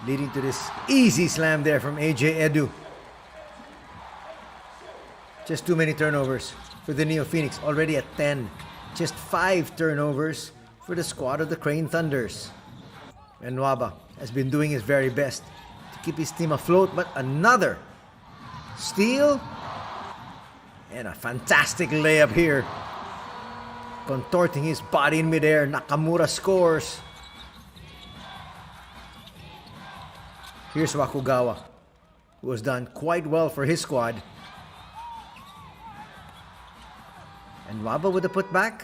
leading to this easy slam there from AJ Edu. Just too many turnovers for the NEOPHOENIX, already at 10. Just 5 turnovers for the squad of the Crane Thunders. And Nwaba has been doing his very best to keep his team afloat, but another steal and a fantastic layup here. Contorting his body in midair, Nakamura scores. Here's Wakugawa, who has done quite well for his squad. And Nwaba with the putback.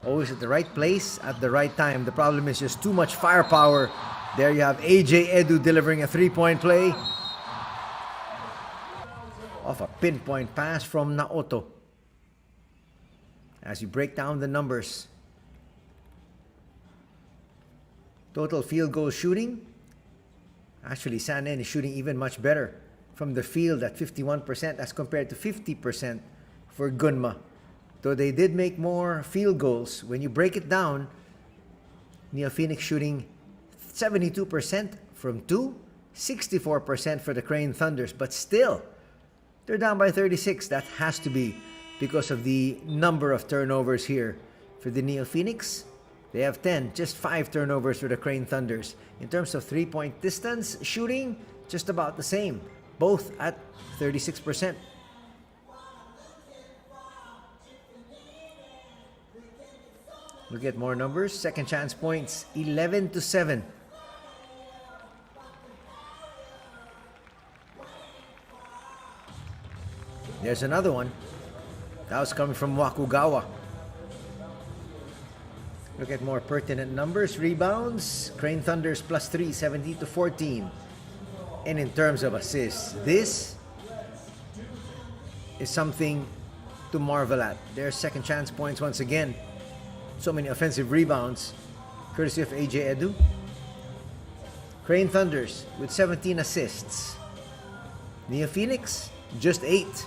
Always at the right place at the right time. The problem is just too much firepower. There you have AJ Edu delivering a 3-point play off a pinpoint pass from Naoto. As you break down the numbers, total field goal shooting. Actually, San N is shooting even much better from the field at 51% as compared to 50% for GUNMA. Though they did make more field goals, when you break it down, NEOPHOENIX shooting 72% from 2, 64% for the Crane Thunders. But still, they're down by 36. That has to be because of the number of turnovers here. For the NEOPHOENIX, they have 10, just 5 turnovers for the Crane Thunders. In terms of 3-point distance shooting, just about the same, both at 36%. Look at more numbers. Second chance points, 11-7. There's another one. That was coming from Wakugawa. Look at more pertinent numbers. Rebounds, Crane Thunders +3, 17-14. And in terms of assists, this is something to marvel at. There's second chance points once again. So many offensive rebounds, courtesy of AJ Edu. Crane Thunders with 17 assists. NEOPHOENIX, just 8.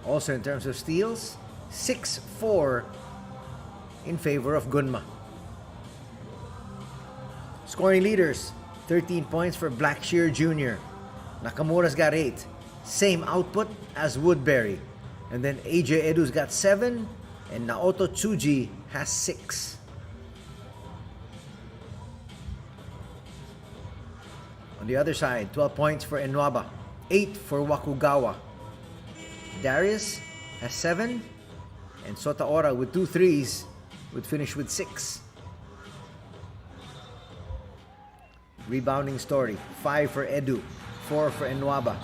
Also in terms of steals, 6-4 in favor of GUNMA. Scoring leaders, 13 points for Blackshear Jr. Nakamura's got 8. Same output as Woodbury. And then AJ Edu's got 7. And Naoto Tsuji has 6. On the other side, 12 points for Nwaba, 8 for Wakugawa. Darius has 7, and Sotaora with 2 threes would finish with 6. Rebounding story, 5 for Edu, 4 for Nwaba.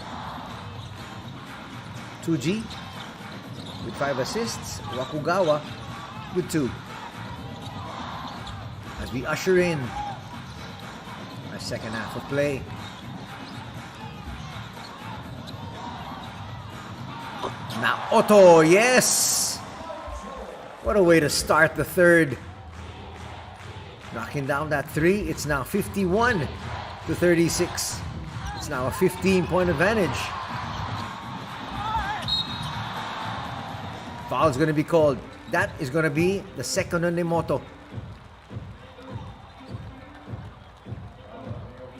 Tsuji with 5 assists, Wakugawa with 2. As we usher in our second half of play. Naoto, yes! What a way to start the third. Knocking down that 3, it's now 51-36. It's now a 15-point advantage. Foul's going to be called. That is going to be the second on Nemoto.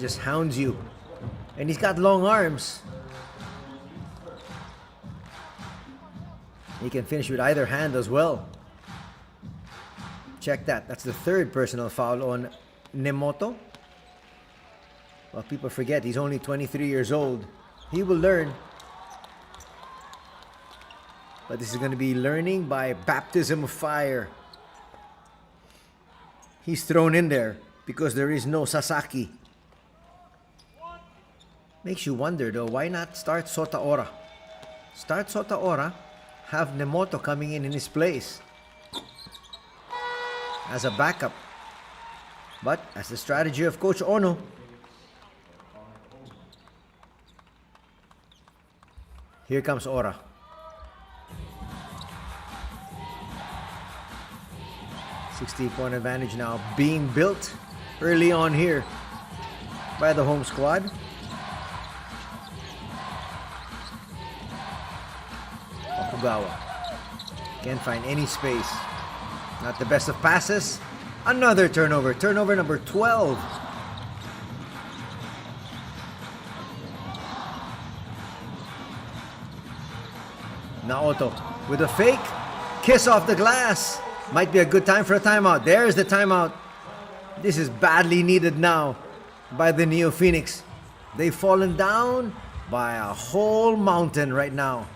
Just hounds you. And he's got long arms. He can finish with either hand as well. Check that. That's the third personal foul on Nemoto. Well, people forget he's only 23 years old. He will learn. But this is going to be learning by baptism of fire. He's thrown in there because there is no Sasaki. Makes you wonder though, why not start Sotaora? Start Sotaora, have Nemoto coming in his place. as a backup. But as the strategy of Coach Ono. Here comes Ora. .16 advantage now being built early on here by the home squad. Okugawa can't find any space. Not the best of passes. Another turnover. Turnover number 12. Naoto with a fake. Kiss off the glass. Might be a good time for a timeout. There's the timeout. This is badly needed now by the NEOPHOENIX. They've fallen down by a whole mountain right now.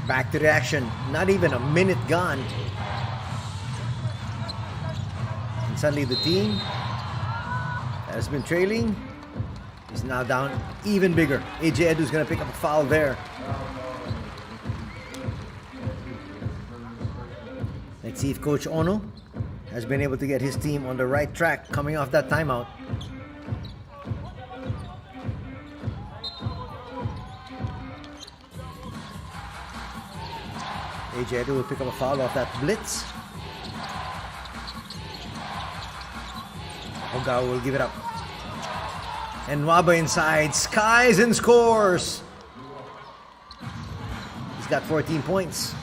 Back to the action. Not even a minute gone. And suddenly the team that has been trailing is now down even bigger. AJ Edu's going to pick up a foul there. Let's see if Coach Ono has been able to get his team on the right track coming off that timeout. AJ Edu will pick up a foul off that blitz. Ogawa will give it up. And Waba inside, skies and scores. He's got 14 points.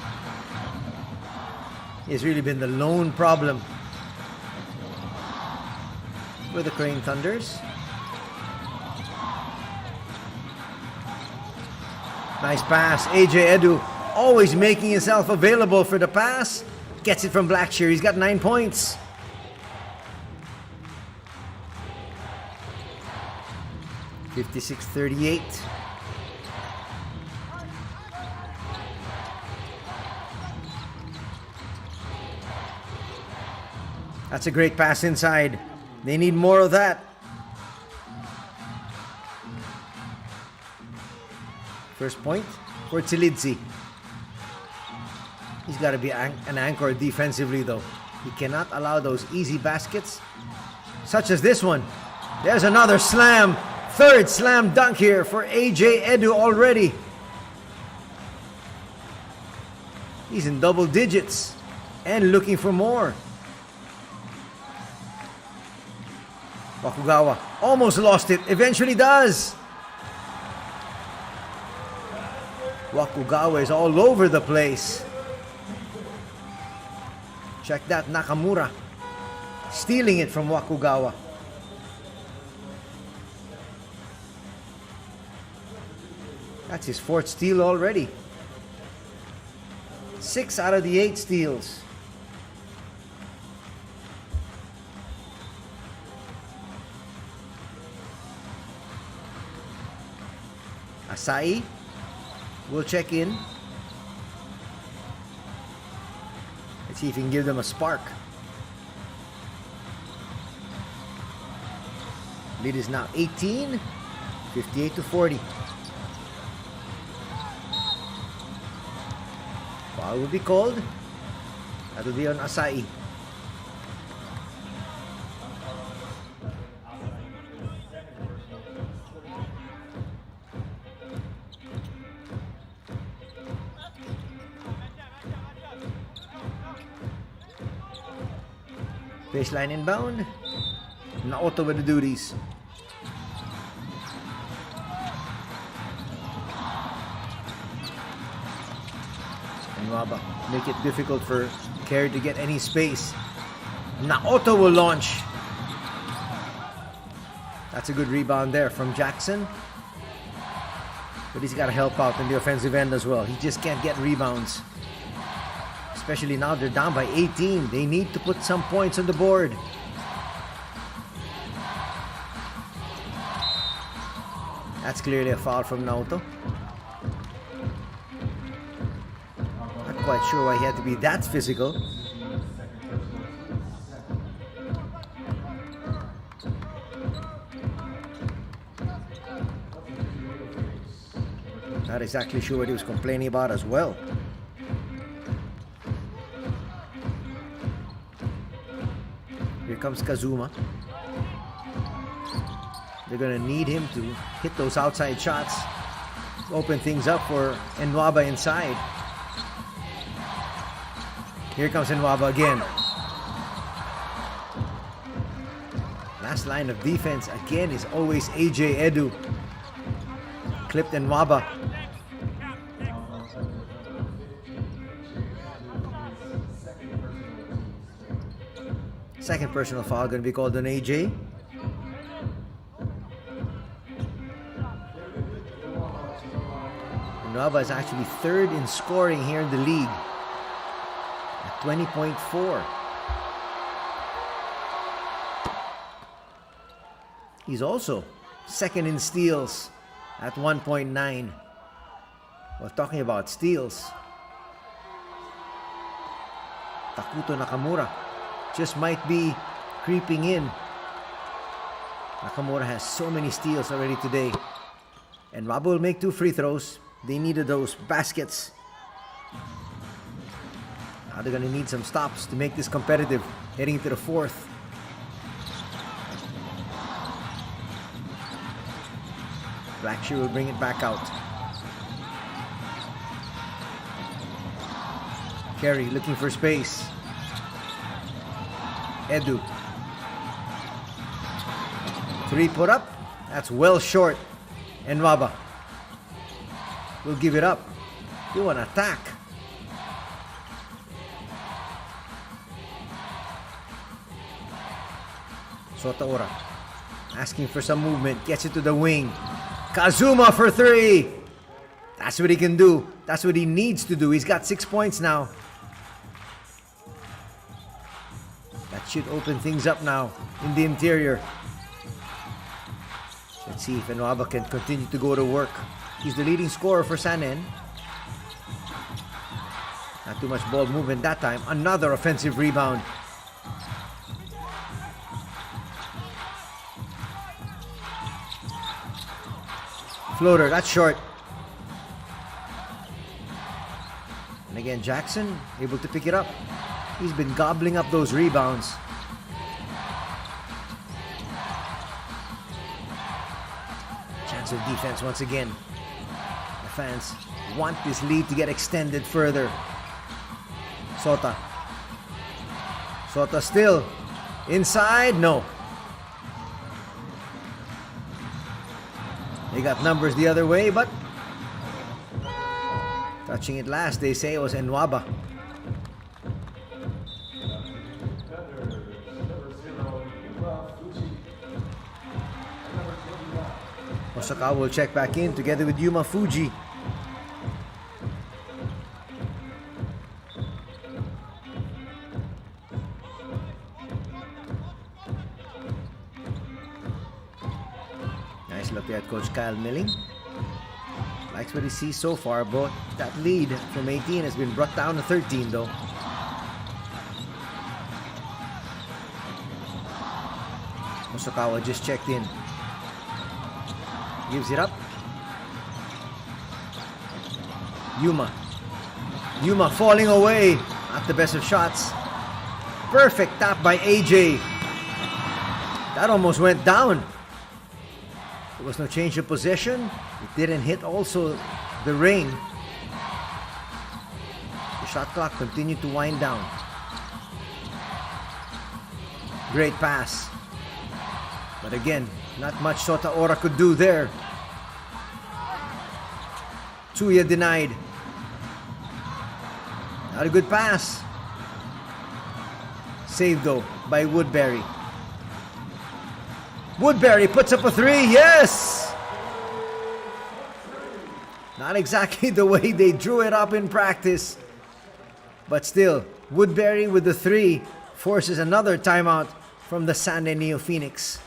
He's really been the lone problem with the Crane Thunders. Nice pass, AJ Edu. Always making himself available for the pass. Gets it from Blackshear. He's got 9 points. (56-38). That's a great pass inside. They need more of that. First point for Tsilidzi. He's got to be an anchor defensively though. He cannot allow those easy baskets, such as this one. There's another slam. Third slam dunk here for AJ Edu already. He's in double digits and looking for more. Wakugawa almost lost it. Eventually does. Wakugawa is all over the place. Check that, Nakamura stealing it from Wakugawa. That's his 4th steal already. 6 out of the 8 steals. Asai will check in. Let's see if he can give them a spark. Lead is now 18, 58 to 40. Foul will be called. That will be on Asai. Baseline inbound. Naoto with the duties. And Waba make it difficult for Carey to get any space. Naoto will launch. That's a good rebound there from Jackson. But he's got to help out in the offensive end as well. He just can't get rebounds. Especially now they're down by 18. They need to put some points on the board. That's clearly a foul from Naoto. Not quite sure why he had to be that physical. Not exactly sure what he was complaining about as well. Here comes Kazuma. They're going to need him to hit those outside shots. Open things up for Nwaba inside. Here comes Nwaba again. Last line of defense again is always AJ Edu. Clipped Nwaba. Second personal foul going to be called on AJ. Nwaba is actually third in scoring here in the league at 20.4. He's also second in steals at 1.9. Well, talking about steals, Takuto Nakamura just might be creeping in. Nakamura has so many steals already today. And Nwaba will make 2 free throws. They needed those baskets. Now they're going to need some stops to make this competitive heading into the fourth. Blackshear will bring it back out. Carey looking for space. Edu. 3 put up. That's well short. And Nwaba will give it up. They want to attack. Sotaora asking for some movement. Gets it to the wing. Kazuma for 3. That's what he can do. That's what he needs to do. He's got 6 points now. That should open things up now in the interior. Let's see if Nwaba can continue to go to work. He's the leading scorer for Sanen. Not too much ball movement that time. Another offensive rebound. Floater, that's short. And again, Jackson able to pick it up. He's been gobbling up those rebounds. Chance of defense once again. The fans want this lead to get extended further. Sota. Sota still inside. No. They got numbers the other way, but touching it last, they say it was Nwaba. Osaka will check back in together with Yuma Fuji. Nice look there at Coach Kyle Milling. Likes what he sees so far, but that lead from 18 has been brought down to 13 though. Hosokawa just checked in. Gives it up. Yuma. Yuma falling away. Not the best of shots. Perfect tap by AJ. That almost went down. There was no change of possession. It didn't hit also the ring. The shot clock continued to wind down. Great pass. But again, not much Sotaora could do there. Tsuya denied. Not a good pass. Saved though by Woodbury. Woodbury puts up a 3. Yes! Not exactly the way they drew it up in practice. But still, Woodbury with the 3 forces another timeout from the Sunday NEOPHOENIX.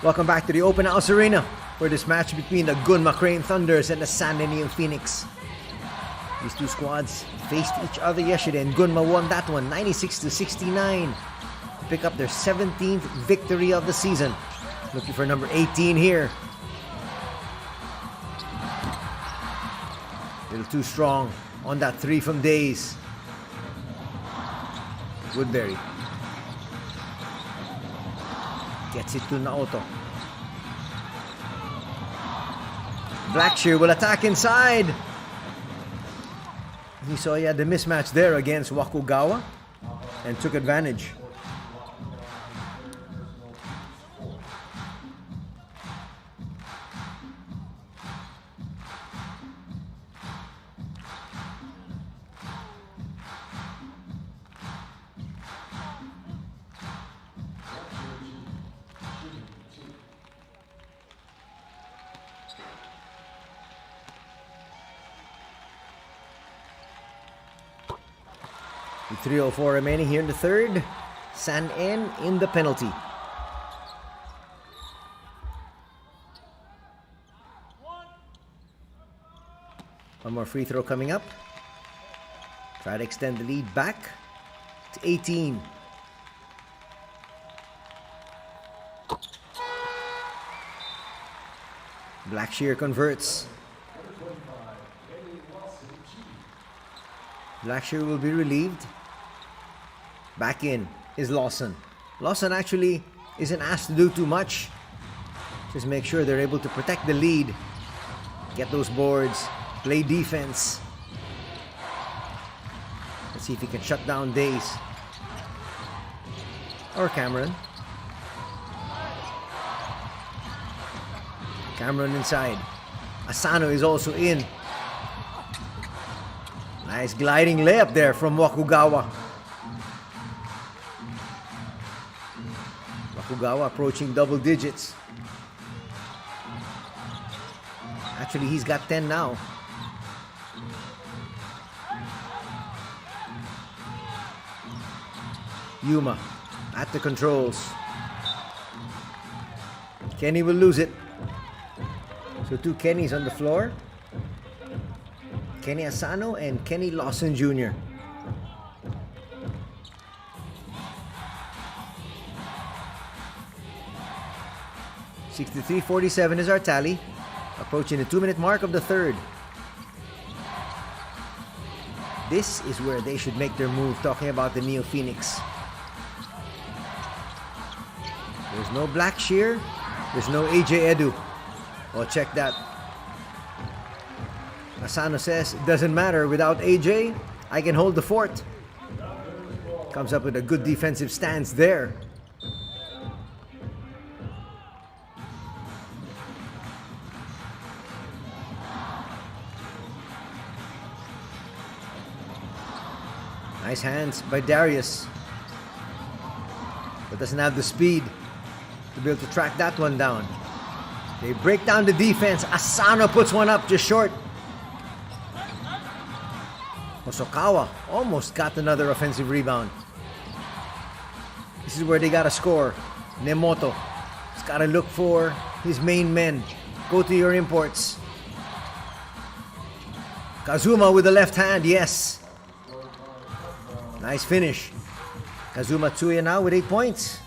Welcome back to the Open House Arena for this match between the Gunma Crane Thunders and the Sunday NEOPHOENIX. These two squads faced each other yesterday and Gunma won that one 96-69 to pick up their 17th victory of the season. Looking for number 18 here. A little too strong on that 3 from Days. Woodbury gets it to Naoto. Blackshear will attack inside. He saw he had the mismatch there against Wakugawa and took advantage. With 3:04 remaining here in the third. San En in the penalty. One more free throw coming up. Try to extend the lead back to 18. Blackshear converts. Blackshear will be relieved. Back in is Lawson. Lawson actually isn't asked to do too much. Just make sure they're able to protect the lead. Get those boards. Play defense. Let's see if he can shut down Days. Or Cameron. Cameron inside. Asano is also in. Nice gliding layup there from Wakugawa. Makugawa approaching double digits. Actually, he's got 10 now. Yuma at the controls. Kenny will lose it. So two Kennys on the floor. Kenny Asano and Kenny Lawson Jr. $63-47 is our tally. Approaching the 2-minute mark of the third. This is where they should make their move, talking about the NEOPHOENIX. There's no Black Shear. There's no AJ Edu. Oh, check that. Asano says, doesn't matter. Without AJ, I can hold the fort. Comes up with a good defensive stance there. Nice hands by Darius. But doesn't have the speed to be able to track that one down. They break down the defense. Asano puts one up just short. Hosokawa almost got another offensive rebound. This is where they gotta score. Nemoto has gotta look for his main men. Go to your imports. Kazuma with the left hand, yes. Nice finish. Kazuma Tsuya now with 8 points.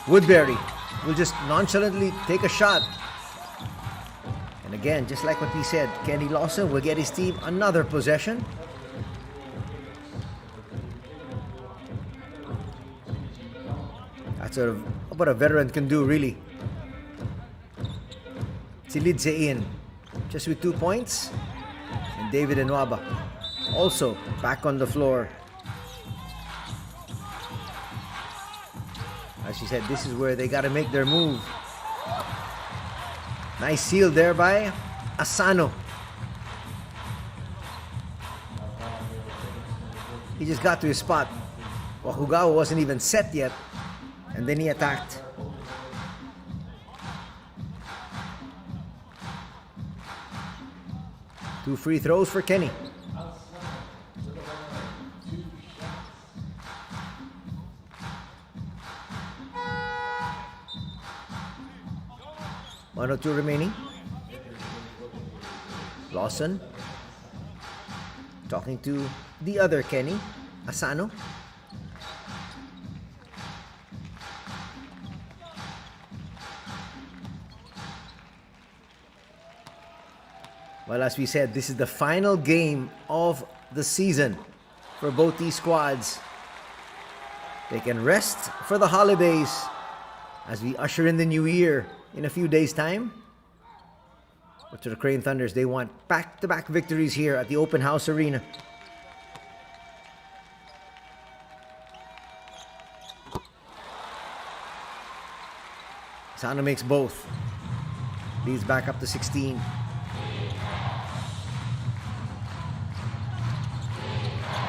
Woodbury will just nonchalantly take a shot. And again, just like what we said, Kenny Lawson will get his team another possession. That's sort of what a veteran can do, really. Silidze in, just with 2 points. And David Enwaba also back on the floor. As she said, this is where they got to make their move. Nice seal there by Asano. He just got to his spot. Makugawa wasn't even set yet. And then he attacked. Two free throws for Kenny. One or two remaining. Lawson talking to the other Kenny, Asano. Well, as we said, this is the final game of the season for both these squads. They can rest for the holidays as we usher in the new year in a few days' time. But to the Crane Thunders, they want back-to-back victories here at the Open House Arena. Asano makes both. Leads back up to 16.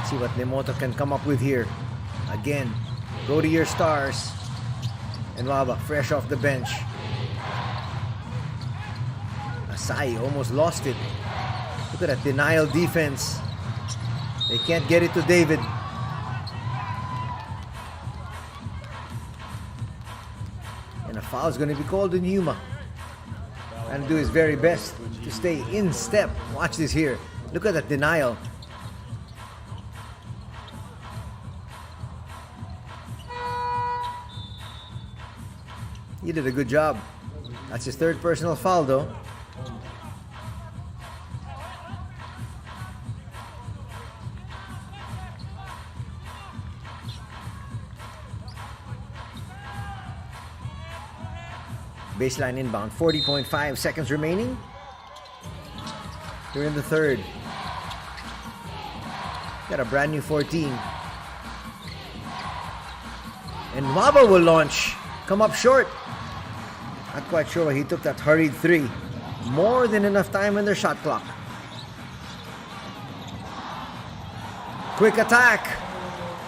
See what Nemoto can come up with here. Again, go to your stars. And Waba, fresh off the bench. Asai almost lost it. Look at that denial defense. They can't get it to David. And a foul is going to be called on Yuma. Trying to do his very best to stay in step. Watch this here. Look at that denial. He did a good job. That's his third personal foul, though. Baseline inbound. 40.5 seconds remaining. Here in the third. Got a brand new 14. And Maba will launch. Come up short. Not quite sure why he took that hurried 3. More than enough time in their shot clock. Quick attack.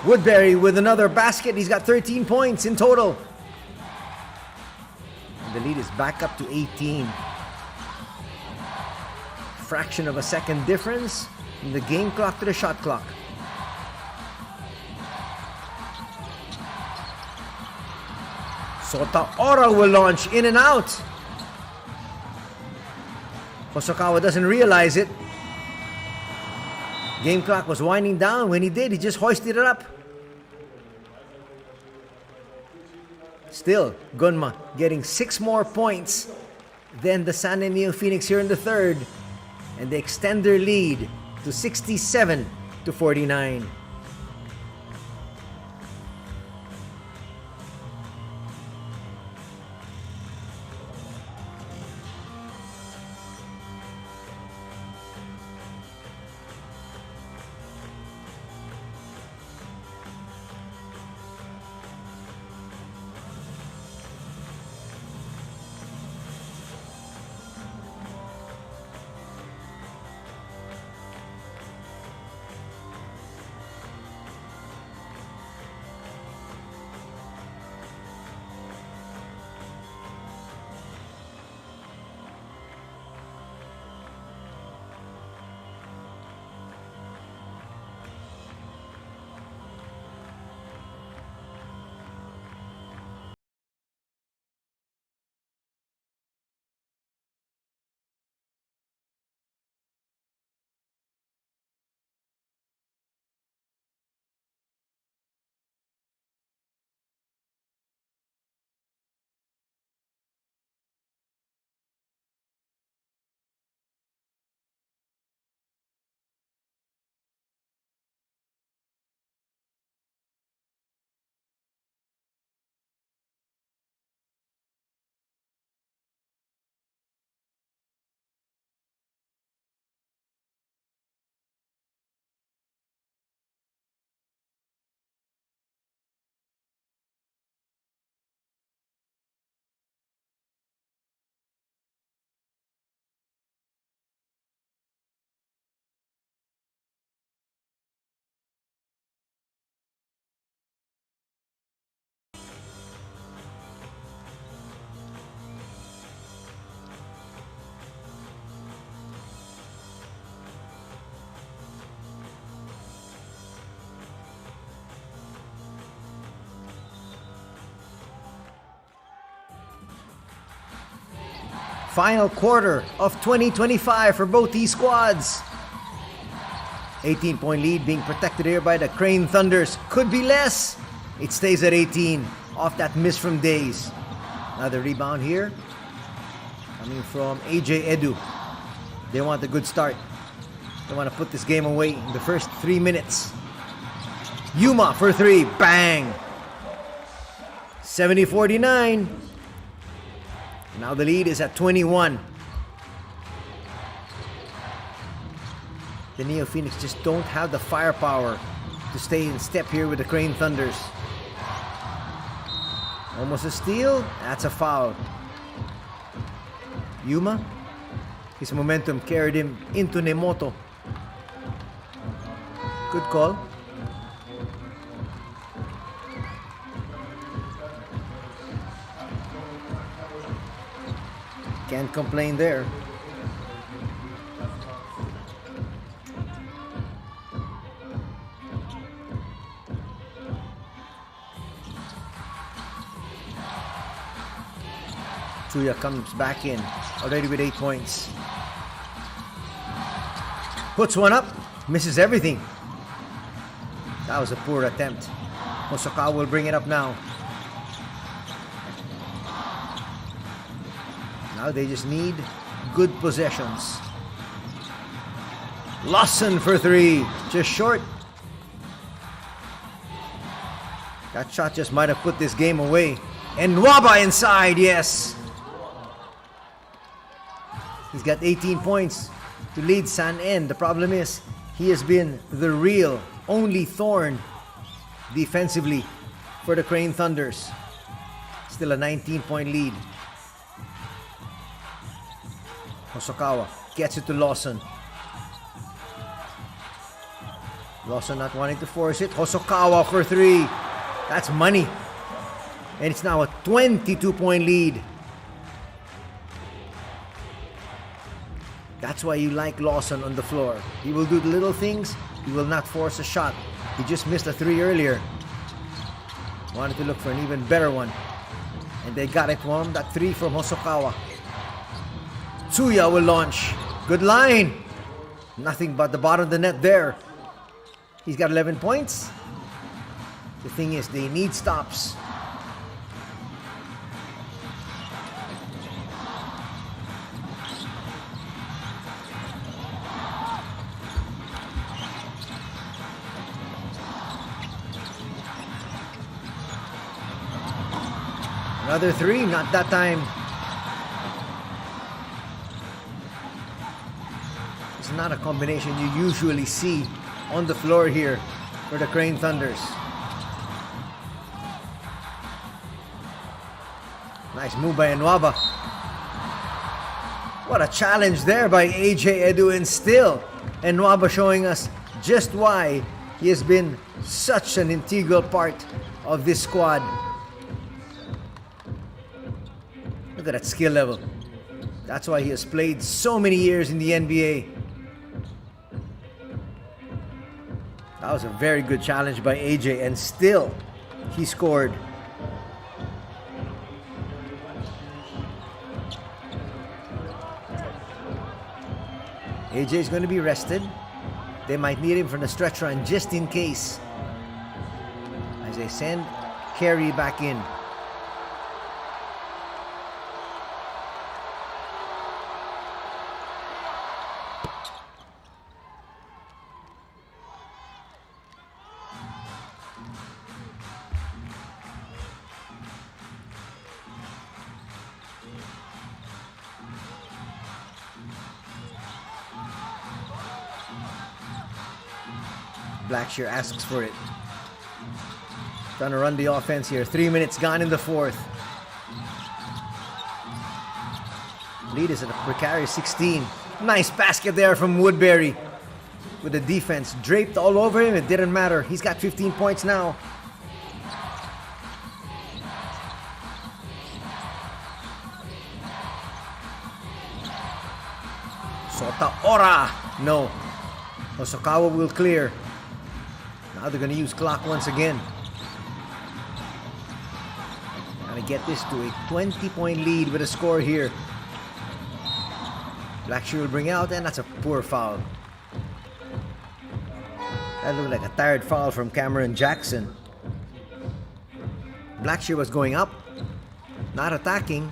Woodbury with another basket. He's got 13 points in total. And the lead is back up to 18. Fraction of a second difference from the game clock to the shot clock. Sotaora will launch in and out. Hosokawa doesn't realize it. Game clock was winding down. When he did, he just hoisted it up. Still, Gunma getting 6 more points than the San NEOPHOENIX here in the third. And they extend their lead to 67 to 49. Final quarter of 2025 for both these squads. 18-point lead being protected here by the Crane Thunders. Could be less. It stays at 18 off that miss from Days. Another rebound here coming from AJ Edu. They want a good start. They want to put this game away in the first 3 minutes. Yuma for 3. Bang! 70-49. Now the lead is at 21. The NEOPHOENIX just don't have the firepower to stay in step here with the Crane Thunders. Almost a steal. That's a foul. Yuma, his momentum carried him into Nemoto. Good call. Can't complain there. Tsuya comes back in, already with 8 points. Puts one up, misses everything. That was a poor attempt. Hosokawa will bring it up now. Now they just need good possessions. Lawson for 3, just short. That shot just might have put this game away. And Nwaba inside, yes. He's got 18 points to lead San N. The problem is, he has been the real only thorn defensively for the Crane Thunders. Still a 19-point lead. Hosokawa gets it to Lawson. Lawson not wanting to force it. Hosokawa for 3. That's money. And it's now a 22-point lead. That's why you like Lawson on the floor. He will do the little things. He will not force a shot. He just missed a 3 earlier. Wanted to look for an even better one. And they got it to him. That 3 from Hosokawa. Tsuya will launch. Good line. Nothing but the bottom of the net there. He's got 11 points. The thing is, they need stops. Another 3, not that time. It's not a combination you usually see on the floor here for the Crane Thunders. Nice move by Nwaba. What a challenge there by AJ Edu, and still Nwaba showing us just why he has been such an integral part of this squad. Look at that skill level. That's why he has played so many years in the NBA. That was a very good challenge by AJ, and still he scored. AJ is going to be rested. They might need him for the stretch run just in case, as they send Carey back in. Blackshear asks for it. Trying to run the offense here. 3 minutes gone in the 4th. Lead is at a precarious 16. Nice basket there from Woodbury. With the defense draped all over him, it didn't matter. He's got 15 points now. Sota Ora! No. Hosokawa will clear. Now they're going to use clock once again. Trying to get this to a 20-point lead with a score here. Blackshear will bring out, and that's a poor foul. That looked like a tired foul from Cameron Jackson. Blackshear was going up, not attacking,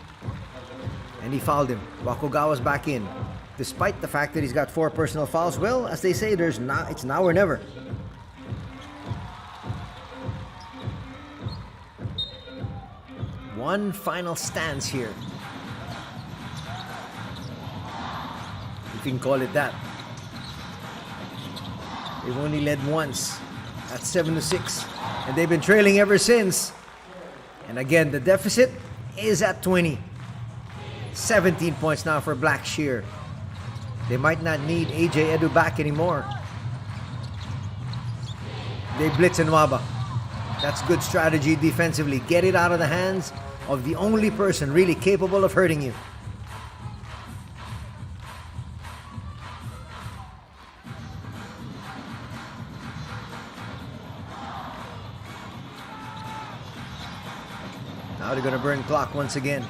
and he fouled him. Wakugawa's back in. Despite the fact that he's got 4 personal fouls, well, as they say, it's now or never. One final stance here, if you can call it that. They've only led once. That's 7-6, and they've been trailing ever since. And again, the deficit is at 20. 17 points now for Blackshear. They might not need AJ Edu back anymore. They blitz Nwaba. That's good strategy defensively. Get it out of the hands of the only person really capable of hurting you. Now they're going to burn clock once again.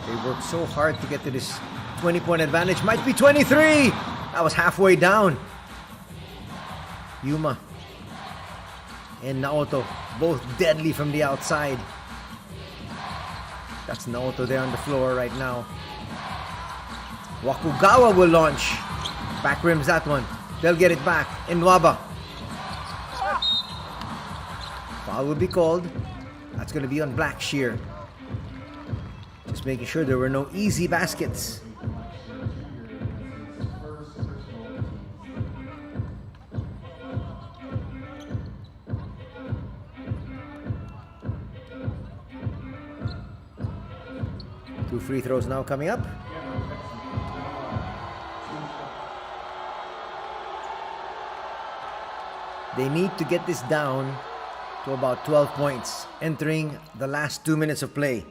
They worked so hard to get to this 20-point advantage. Might be 23! That was halfway down. Yuma and Naoto, both deadly from the outside. That's Naoto there on the floor right now. Wakugawa will launch. Back rims that one. They'll get it back. Nwaba. Foul will be called. That's going to be on Blackshear. Just making sure there were no easy baskets. 2 free throws now coming up. They need to get this down to about 12 points entering the last 2 minutes of play.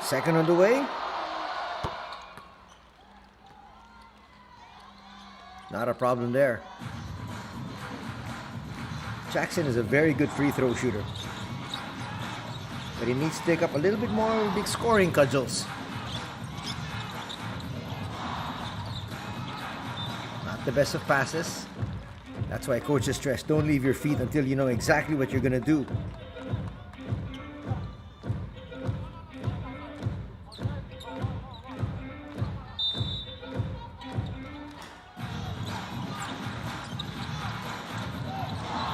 Second on the way. Not a problem there. Jackson is a very good free throw shooter, but he needs to take up a little bit more big scoring cudgels. Not the best of passes. That's why coaches stress, don't leave your feet until you know exactly what you're going to do.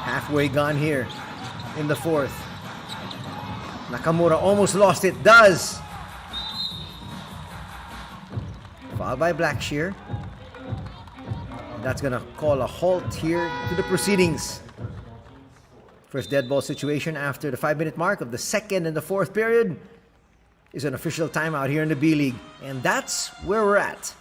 Halfway gone here in the fourth. Nakamura almost lost it. Does. Foul by Blackshear. That's going to call a halt here to the proceedings. First dead ball situation after the 5-minute mark of the second and the fourth period is an official timeout here in the B-League. And that's where we're at.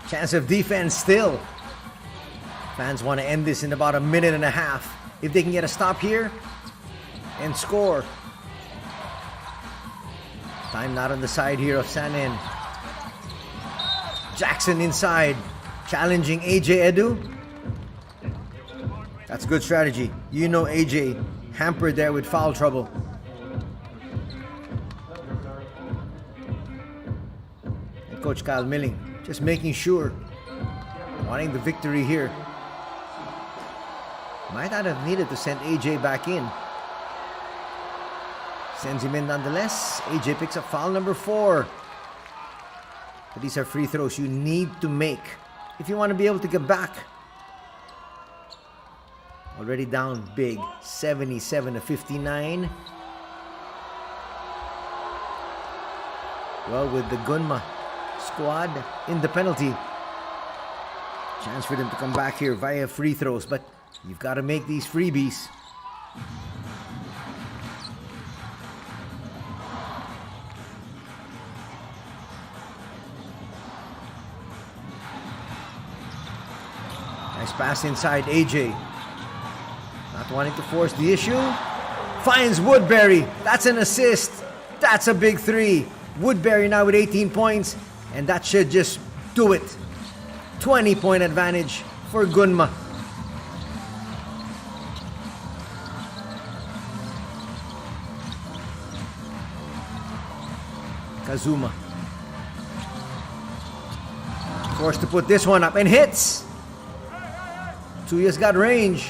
Chance of defense still. Fans want to end this in about a minute and a half. If they can get a stop here and score. Time not on the side here of Sanin. Jackson inside, challenging AJ Edu. That's good strategy. You know AJ hampered there with foul trouble. And Coach Kyle Milling just making sure, wanting the victory here. Might not have needed to send AJ back in. Sends him in nonetheless. AJ picks up foul number 4. But these are free throws you need to make if you want to be able to get back. Already down big, 77-59. Well, with the Gunma squad in the penalty, chance for them to come back here via free throws, but you've got to make these freebies. Nice pass inside AJ. Not wanting to force the issue. Finds Woodbury. That's an assist. That's a big three. Woodbury now with 18 points. And that should just do it. 20-point advantage for GUNMA. Kazuma. Forced to put this one up and hits. Tsuya's got range.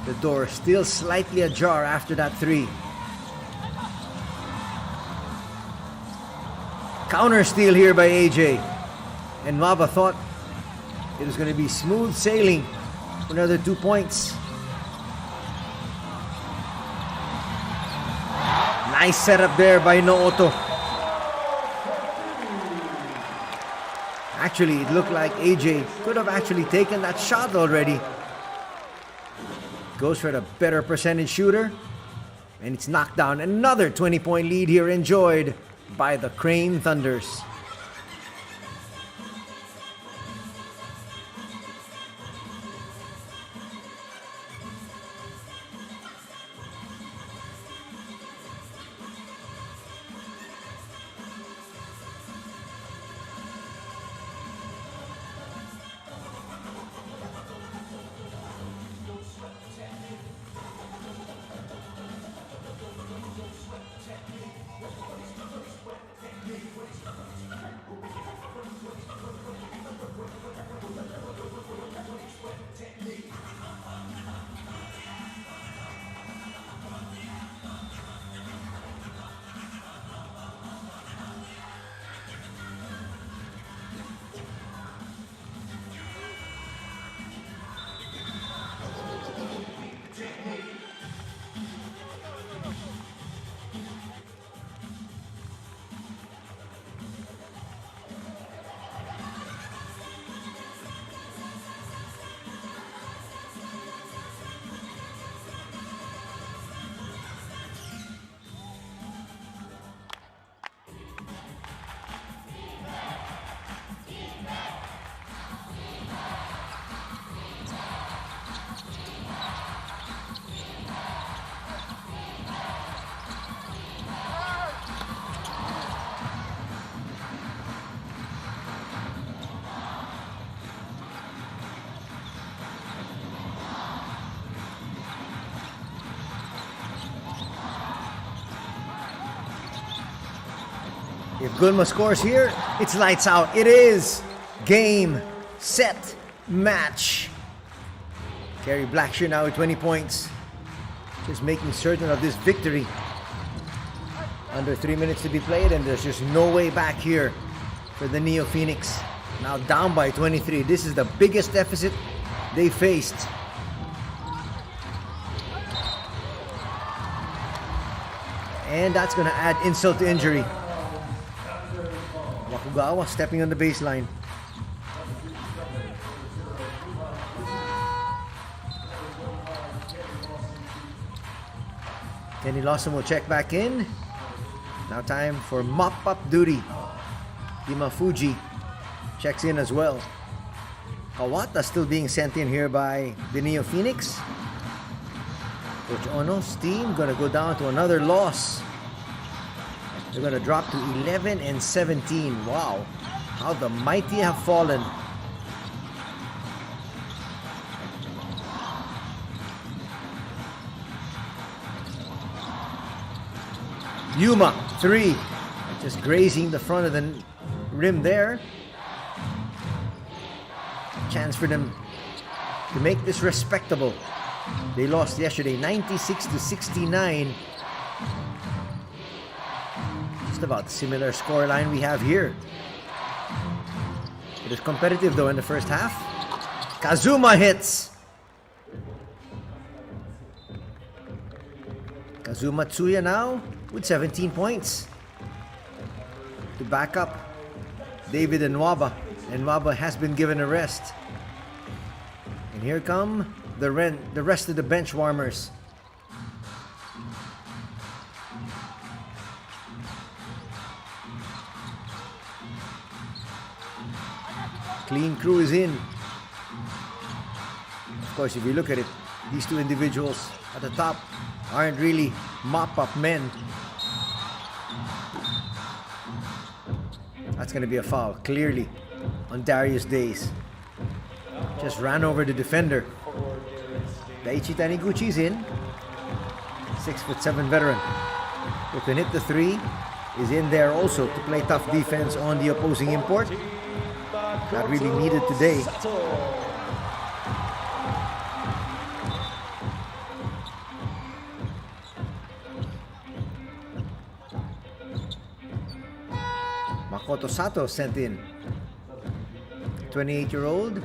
The door still slightly ajar after that three. Counter steal here by AJ. And Mava thought it was going to be smooth sailing for another 2 points. Nice setup there by Nooto. Actually, it looked like AJ could have actually taken that shot already. Goes for the better percentage shooter. And it's knocked down. Another 20-point lead here enjoyed by the Crane Thunders. If GUNMA scores here, it's lights out. It is game, set, match. Kerry Blackshear now with 20 points. Just making certain of this victory. Under 3 minutes to be played, and there's just no way back here for the NEOPHOENIX. Now down by 23. This is the biggest deficit they faced. And that's going to add insult to injury. Wakugawa stepping on the baseline. Kenny Lawson will check back in. Now time for mop-up duty. Ima Fuji checks in as well. Kawata still being sent in here by the NEOPHOENIX. Coach Ono's team gonna go down to another loss. They're gonna drop to 11 and 17. Wow, how the mighty have fallen. Yuma, 3. Just grazing the front of the rim there. Chance for them to make this respectable. They lost yesterday 96-69. Just about the similar scoreline we have here. It is competitive though in the first half. Kazuma hits. Kazuma Tsuya now with 17 points. To back up David and Nwaba. And Nwaba has been given a rest. And here come the rest of the bench warmers. Clean crew is in. Of course, if you look at it, these two individuals at the top aren't really mop-up men. That's going to be a foul, clearly, on Darius Days. Just ran over the defender. Daichi Taniguchi's in. 6'7" veteran. Who can hit the three. Is in there also to play tough defense on the opposing import. Not really needed today. Makoto Sato sent in. 28-year-old.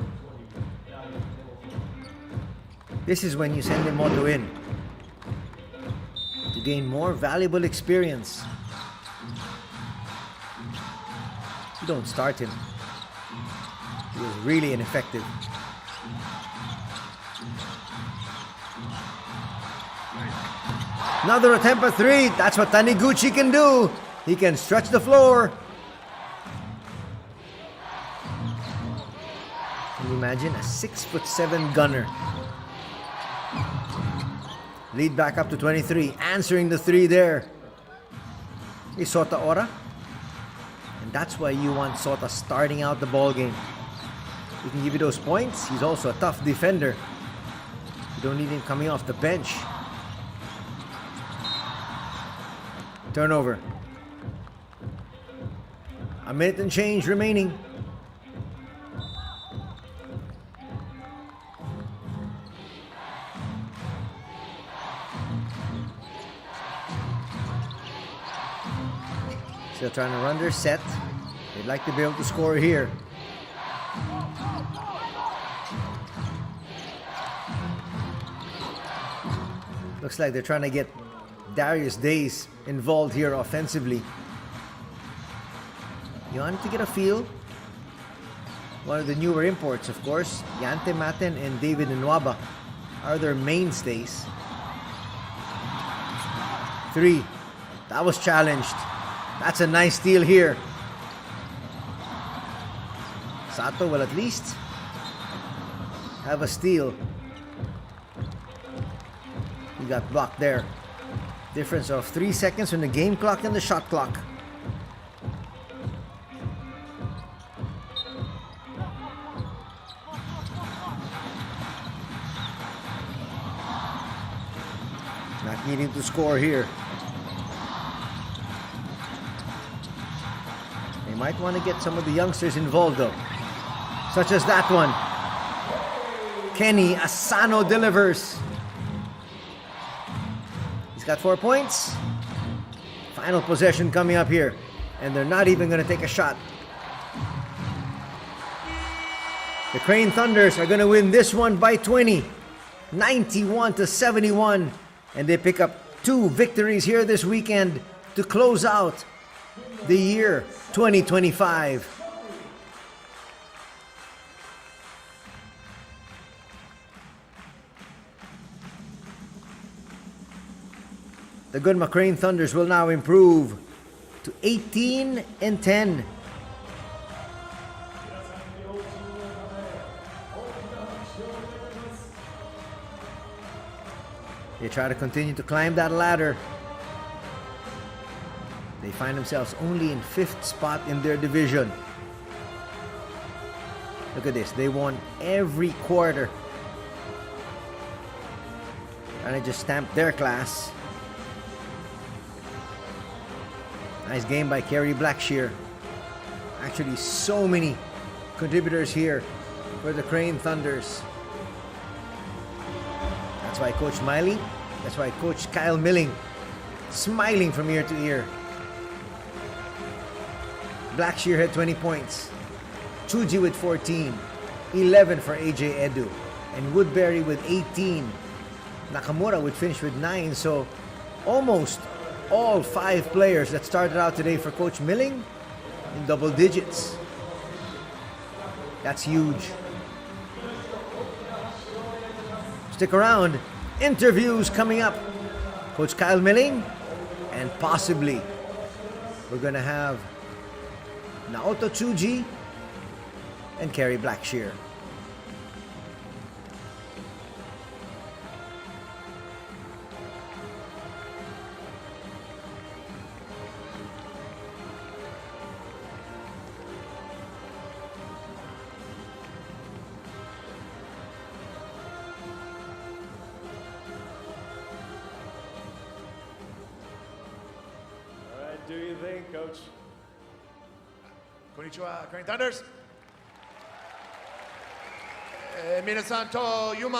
This is when you send Emoto in to gain more valuable experience. You don't start him. He was really ineffective. Another attempt at three. That's what Taniguchi can do. He can stretch the floor. Can you imagine a 6'7" gunner? Lead back up to 23. Answering the three there. Is Sota Ora. And that's why you want Sota starting out the ball game. He can give you those points. He's also a tough defender. You don't need him coming off the bench. Turnover. A minute and change remaining. Still trying to run their set. They'd like to be able to score here. Looks like they're trying to get Darius Days involved here offensively. You wanted to get a feel. One of the newer imports, of course. Yante Maten and David Nwaba are their mainstays. Three. That was challenged. That's a nice steal here. Sato will at least have a steal. He got blocked there. Difference of 3 seconds on the game clock and the shot clock. Not needing to score here. They might want to get some of the youngsters involved though. Such as that one. Kenny Asano delivers. He's got 4 points. Final possession coming up here. And they're not even going to take a shot. The Crane Thunders are going to win this one by 20. 91-71. And they pick up 2 victories here this weekend to close out the year 2025. The Gunma Crane Thunders will now improve to 18-10. They try to continue to climb that ladder. They find themselves only in 5th spot in their division. Look at this. They won every quarter. Trying to just stamp their class. Nice game by Kerry Blackshear. Actually, so many contributors here for the Crane Thunders. That's why Coach Miley, that's why Coach Kyle Milling smiling from ear to ear. Blackshear had 20 points. Chuji with 14. 11 for AJ Edu. And Woodbury with 18. Nakamura would finish with 9. So almost all 5 players that started out today for Coach Milling in double digits. That's huge. Stick around. Interviews coming up. Coach Kyle Milling, and possibly we're going to have Naoto Tsuji, and Kerry Blackshear. Alright, do you think, Coach? Konnichiwa, Korean Thunders. 皆さんとユマ。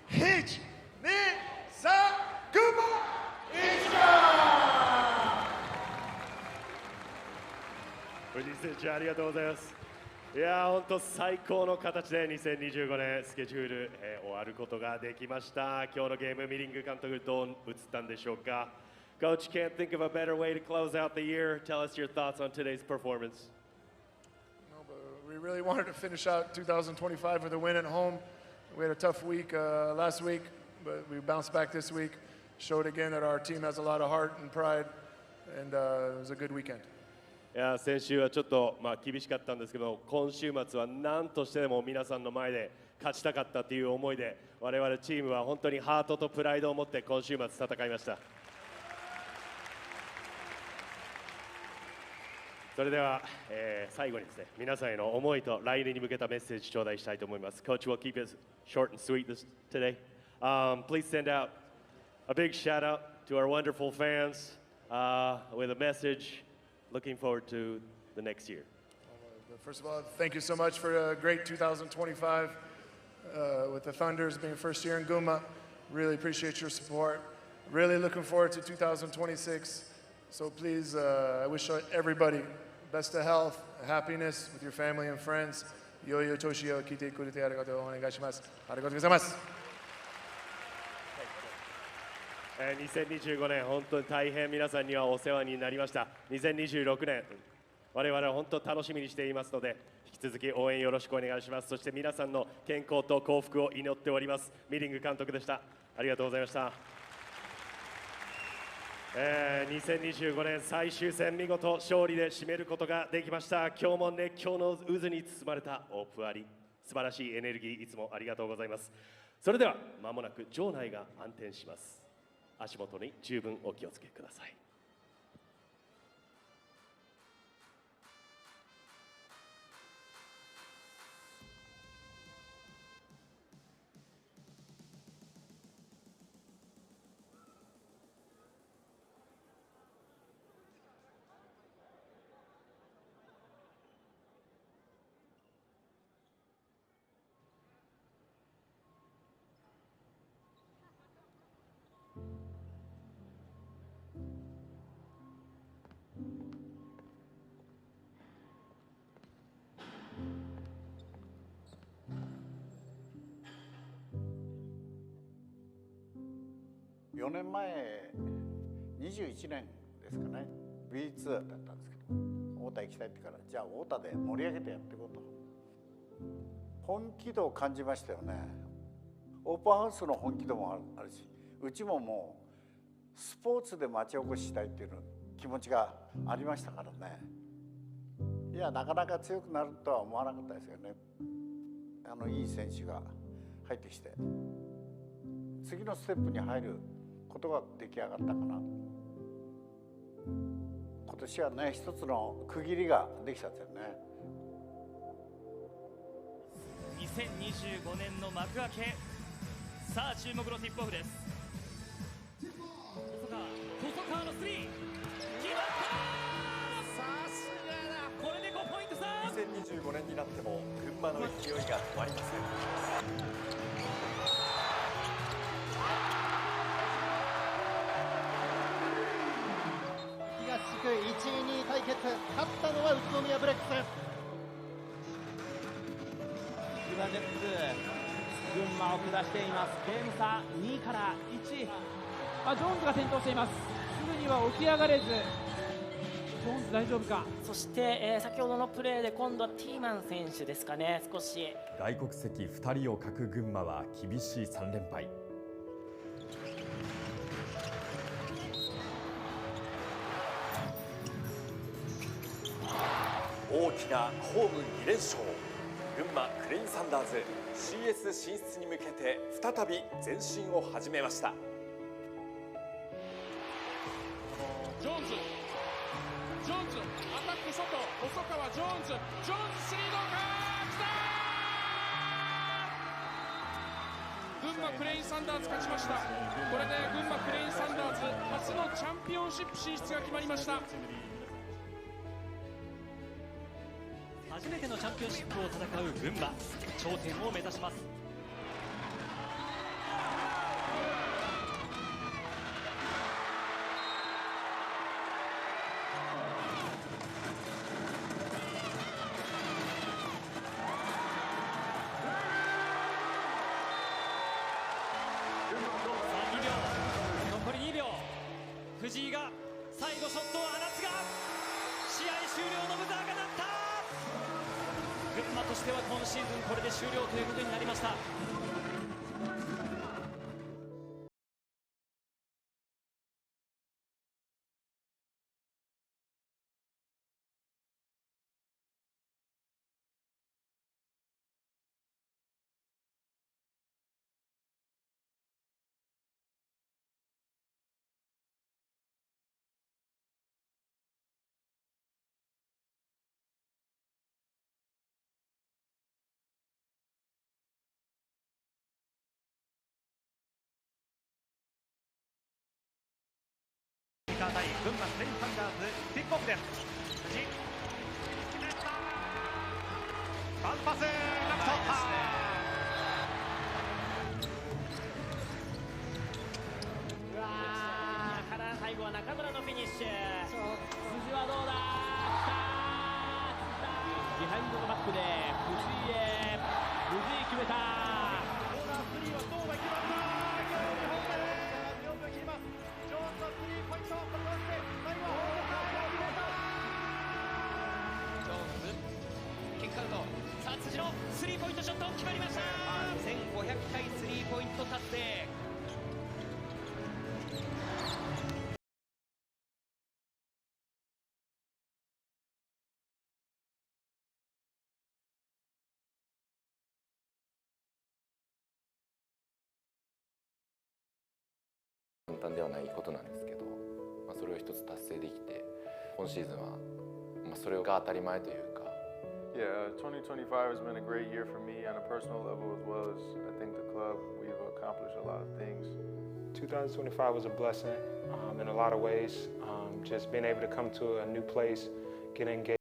1、2、3、グンマ。藤井選手、ありがとうございます。いやー、本当最高の形で2025年スケジュール、終わることができました。今日のゲーム、ミリング監督、どう映ったんでしょうか。Coach, can't think of a better way to close out the year. Tell us your thoughts on today's performance. No, but we really wanted to finish out 2025 with a win at home. We had a tough week last week, but we bounced back this week. Showed again that our team has a lot of heart and pride, and it was a good weekend. いやー、先週はちょっと、厳しかったんですけど、今週末は何としてでも皆さんの前で勝ちたかったという思いで、我々チームは本当にハートとプライドを持って今週末戦いました。それでは、最後にですね、皆さんへの思いと来年に向けたメッセージ頂戴したいと思います。Coach will keep it short and sweet today. Please send out a big shout out to our wonderful fans with a message. Looking forward to the next year. First of all, thank you so much for a great 2025 with the Thunders being first year in GUNMA. Really appreciate your support. Really looking forward to 2026. So please, I wish everybody best of health, happiness with your family and friends. 良いお年を聞いてくれてありがとうお願いします。ありがとうございます。2025年、本当に大変皆さんにはお世話になりました。2026年、我々は本当楽しみにしていますので、引き続き応援よろしくお願いします。そして皆さんの健康と幸福を祈っております。ミリング監督でした。ありがとうございました。2025年最終戦、見事勝利で締めることができました。今日も熱狂の渦に包まれたオープンアリ、素晴らしいエネルギー、いつもありがとうございます。それでは間もなく場内が暗転します。足元に十分お気をつけください。4年前、21年ですかね、B2 だったんですけど、太田行きたいってから、じゃあ太田で盛り上げてやっていこうと。本気度を感じましたよね。オープンハウスの本気度もあるし、うちももうスポーツで町おこししたいっていう気持ちがありましたからね。いや、なかなか強くなるとは思わなかったですよね。いい選手が入ってきて、次のステップに入ることが出来上がったかな。今年はね、一つの区切りができたんですよね。2025年の幕開け、さあ注目のティップオフです。細川のスリー決まった。さすがだ、これで5ポイント差。2025年になっても群馬の勢いが止まりません。1位2位対決、勝ったのは宇都宮ブレックス。千葉ジェッツ、群馬を下しています。ゲーム差2から1、ジョーンズが転倒しています。すぐには起き上がれず、ジョーンズ大丈夫か。そして、先ほどのプレーで今度はティーマン選手ですかね。少し外国籍2人を欠く群馬は厳しい3連敗。大きなホーム2連勝。群馬クレインサンダーズ CS 進出に向けて再び前進を始めました。ジョーンズ、アタック外、細川ジョーンズ、スリーどうか、きたー。群馬クレインサンダーズ勝ちました。これで群馬クレインサンダーズ初のチャンピオンシップ進出が決まりました。初めてのチャンピオンシップを戦う群馬、頂点を目指します。残り2秒、藤井が最後ショットを放つが試合終了のブザーが鳴った。群馬としては今シーズンこれで終了ということになりました。対群馬クレインサンダーズティップオフです。藤井バンパス、うまく取った。うわーから最後は中村のフィニッシュ。辻はどうだ、ビハインドのバックで藤井へ、藤井決めた。コーナースリーはどうだ、決まった。2本目2本目切ります。ジョーンズのスリーポイント、これをして最後は決めた。ジョーンズキックアウト。さあ辻のスリーポイントショット決まりました。1500回スリーポイント達成。簡単ではないことなんですけど、それを一つ達成できて、今シーズンは、それが当たり前というか。Yeah, 2025 has been a great year for me on a personal level as well as I think the club. We've accomplished a lot of things. 2025 was a blessing in a lot of ways. Just being able to come to a new place, get engaged.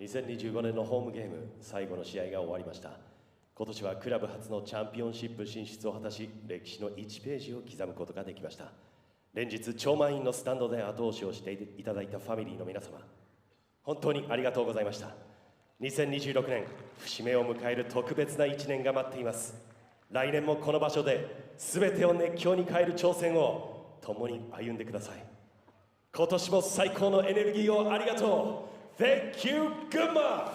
2025年のホームゲーム最後の試合が終わりました。今年はクラブ初のチャンピオンシップ進出を果たし、歴史の1ページを刻むことができました。連日超満員のスタンドで後押しをしていただいたファミリーの皆様、本当にありがとうございました。2026年節目を迎える特別な1年が待っています。来年もこの場所で全てを熱狂に変える挑戦を共に歩んでください。今年も最高のエネルギーをありがとう。 Thank you, GUNMA!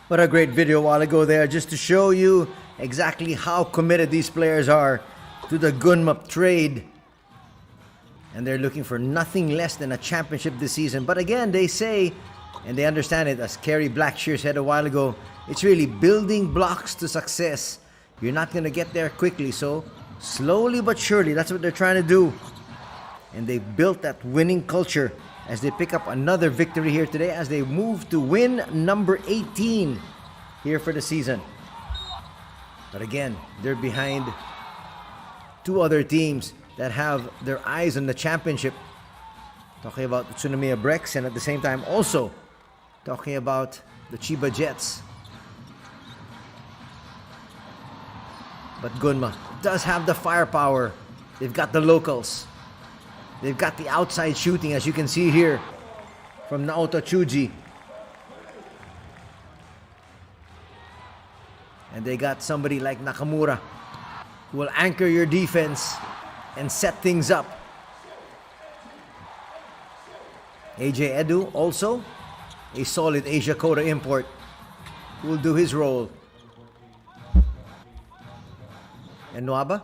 What a great video a while ago there, just to show you exactly how committed these players are to the GUNMA trade. And they're looking for nothing less than a championship this season. But again, they say, and they understand it, as Kerry Blackshear said a while ago, it's really building blocks to success. You're not going to get there quickly, so slowly but surely, that's what they're trying to do. And they built that winning culture as they pick up another victory here today, as they move to win number 18 here for the season. But again, they're behind two other teams that have their eyes on the championship. Talking about the Utsunomiya Brex, and at the same time also talking about the Chiba Jets. But GUNMA does have the firepower. They've got the locals. They've got the outside shooting, as you can see here from Naoto Chuji. And they got somebody like Nakamura who will anchor your defense and set things up. AJ Edu, also a solid Asia Coda import, who will do his role. And Nwaba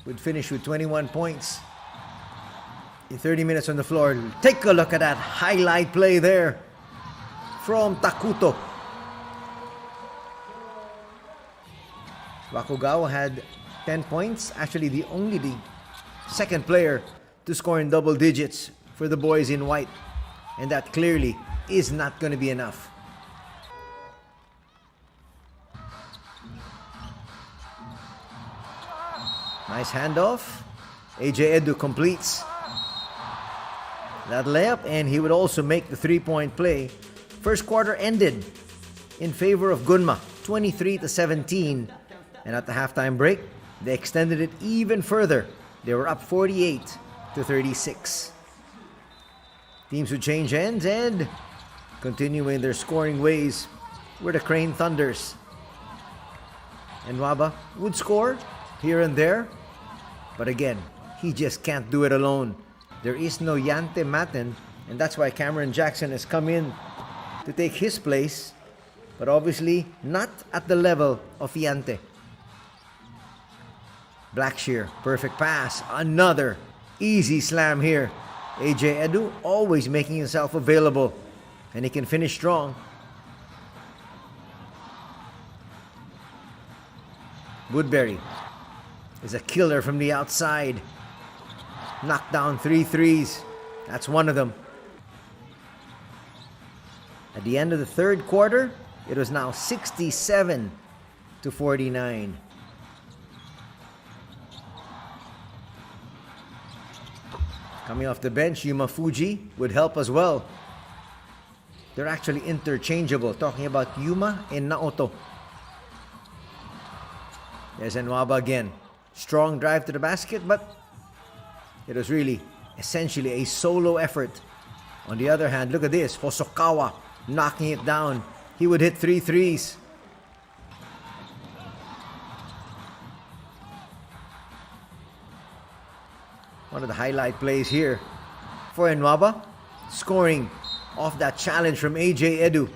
would finish with 21 points in 30 minutes on the floor. Take a look at that highlight play there from Takuto. Bakugawa had 10 points. Actually, the second player to score in double digits for the boys in white. And that clearly is not going to be enough. Nice handoff. AJ Edu completes that layup, and he would also make the three-point play. First quarter ended in favor of GUNMA, 23-17. And at the halftime break, they extended it even further. They were up 48-36. Teams who change ends and continuing their scoring ways were the Crane Thunders. Nwaba would score here and there, but again, he just can't do it alone. There is no Yante Maten, and that's why Cameron Jackson has come in to take his place, but obviously not at the level of Yante. Blackshear, perfect pass, another easy slam here. AJ Edu always making himself available, and he can finish strong. Woodbury is a killer from the outside. Knocked down 3 threes. That's one of them. At the end of the third quarter, it was now 67-49. Coming off the bench, Yuma Fuji would help as well. They're actually interchangeable, talking about Yuma and Naoto. There's Nwaba again. Strong drive to the basket, but it was really essentially a solo effort. On the other hand, look at this. Hosokawa knocking it down. He would hit 3 threes. One of the highlight plays here for Nwaba, scoring off that challenge from AJ Edu.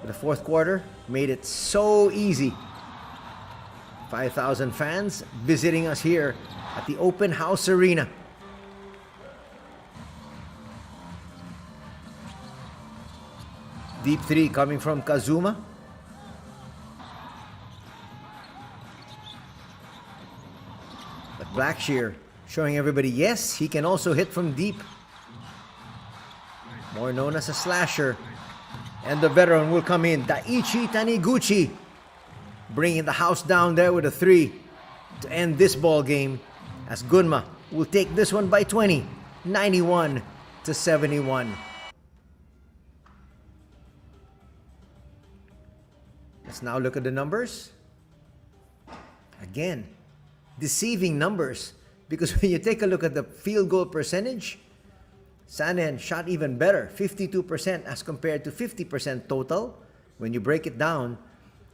The fourth quarter made it so easy. 5,000 fans visiting us here at the Open House Arena. Deep three coming from Kazuma. But Blackshear showing everybody, yes, he can also hit from deep. More known as a slasher. And the veteran will come in, Daichi Taniguchi, bringing the house down there with a 3 to end this ball game, as Gunma will take this one by 20, 91-71. Let's now look at the numbers. Again, deceiving numbers, because when you take a look at the field goal percentage, Sanen shot even better, 52% as compared to 50% total. When you break it down,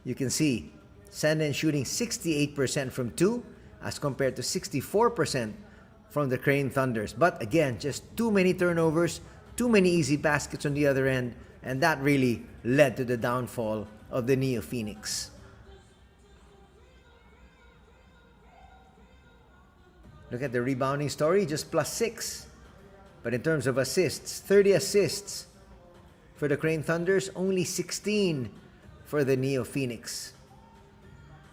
you can see Sanen shooting 68% from 2 as compared to 64% from the Crane Thunders. But again, just too many turnovers, too many easy baskets on the other end, and that really led to the downfall of the NEOPHOENIX. Look at the rebounding story, just +6. But in terms of assists, 30 assists for the Crane Thunders, only 16 for the NEOPHOENIX.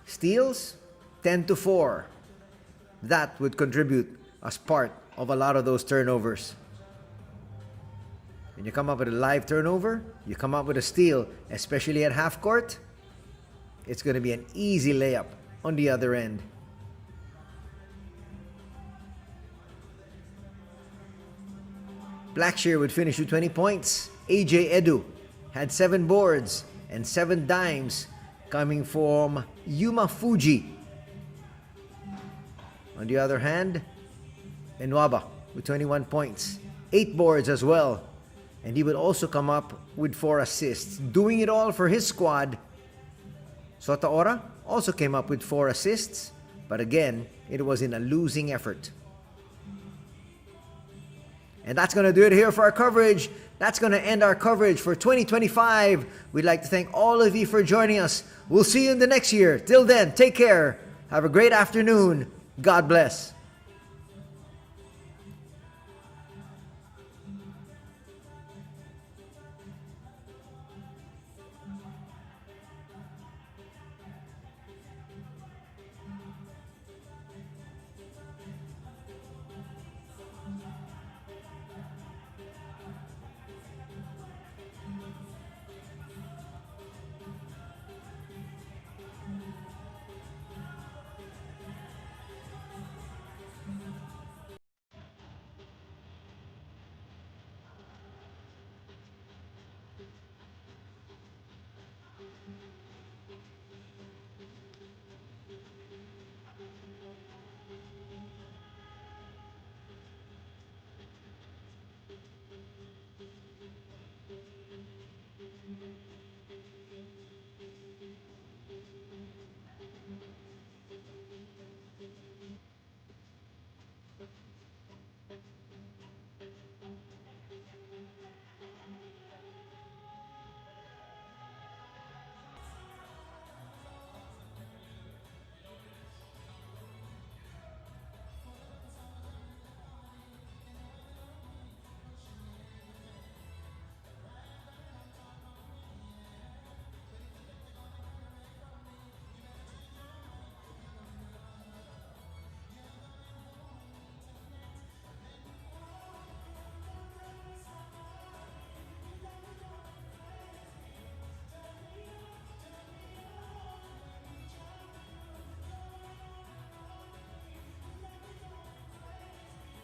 Steals, 10-4. That would contribute as part of a lot of those turnovers. When you come up with a live turnover, you come up with a steal, especially at half court, it's going to be an easy layup on the other end. Blackshear would finish with 20 points. AJ Edu had 7 boards and 7 dimes coming from Yuma Fuji. On the other hand, Nwaba with 21 points, 8 boards as well. And he would also come up with 4 assists. Doing it all for his squad. Sotaora also came up with 4 assists, but again, it was in a losing effort. And that's going to do it here for our coverage. That's going to end our coverage for 2025. We'd like to thank all of you for joining us. We'll see you in the next year. Till then, take care. Have a great afternoon. God bless.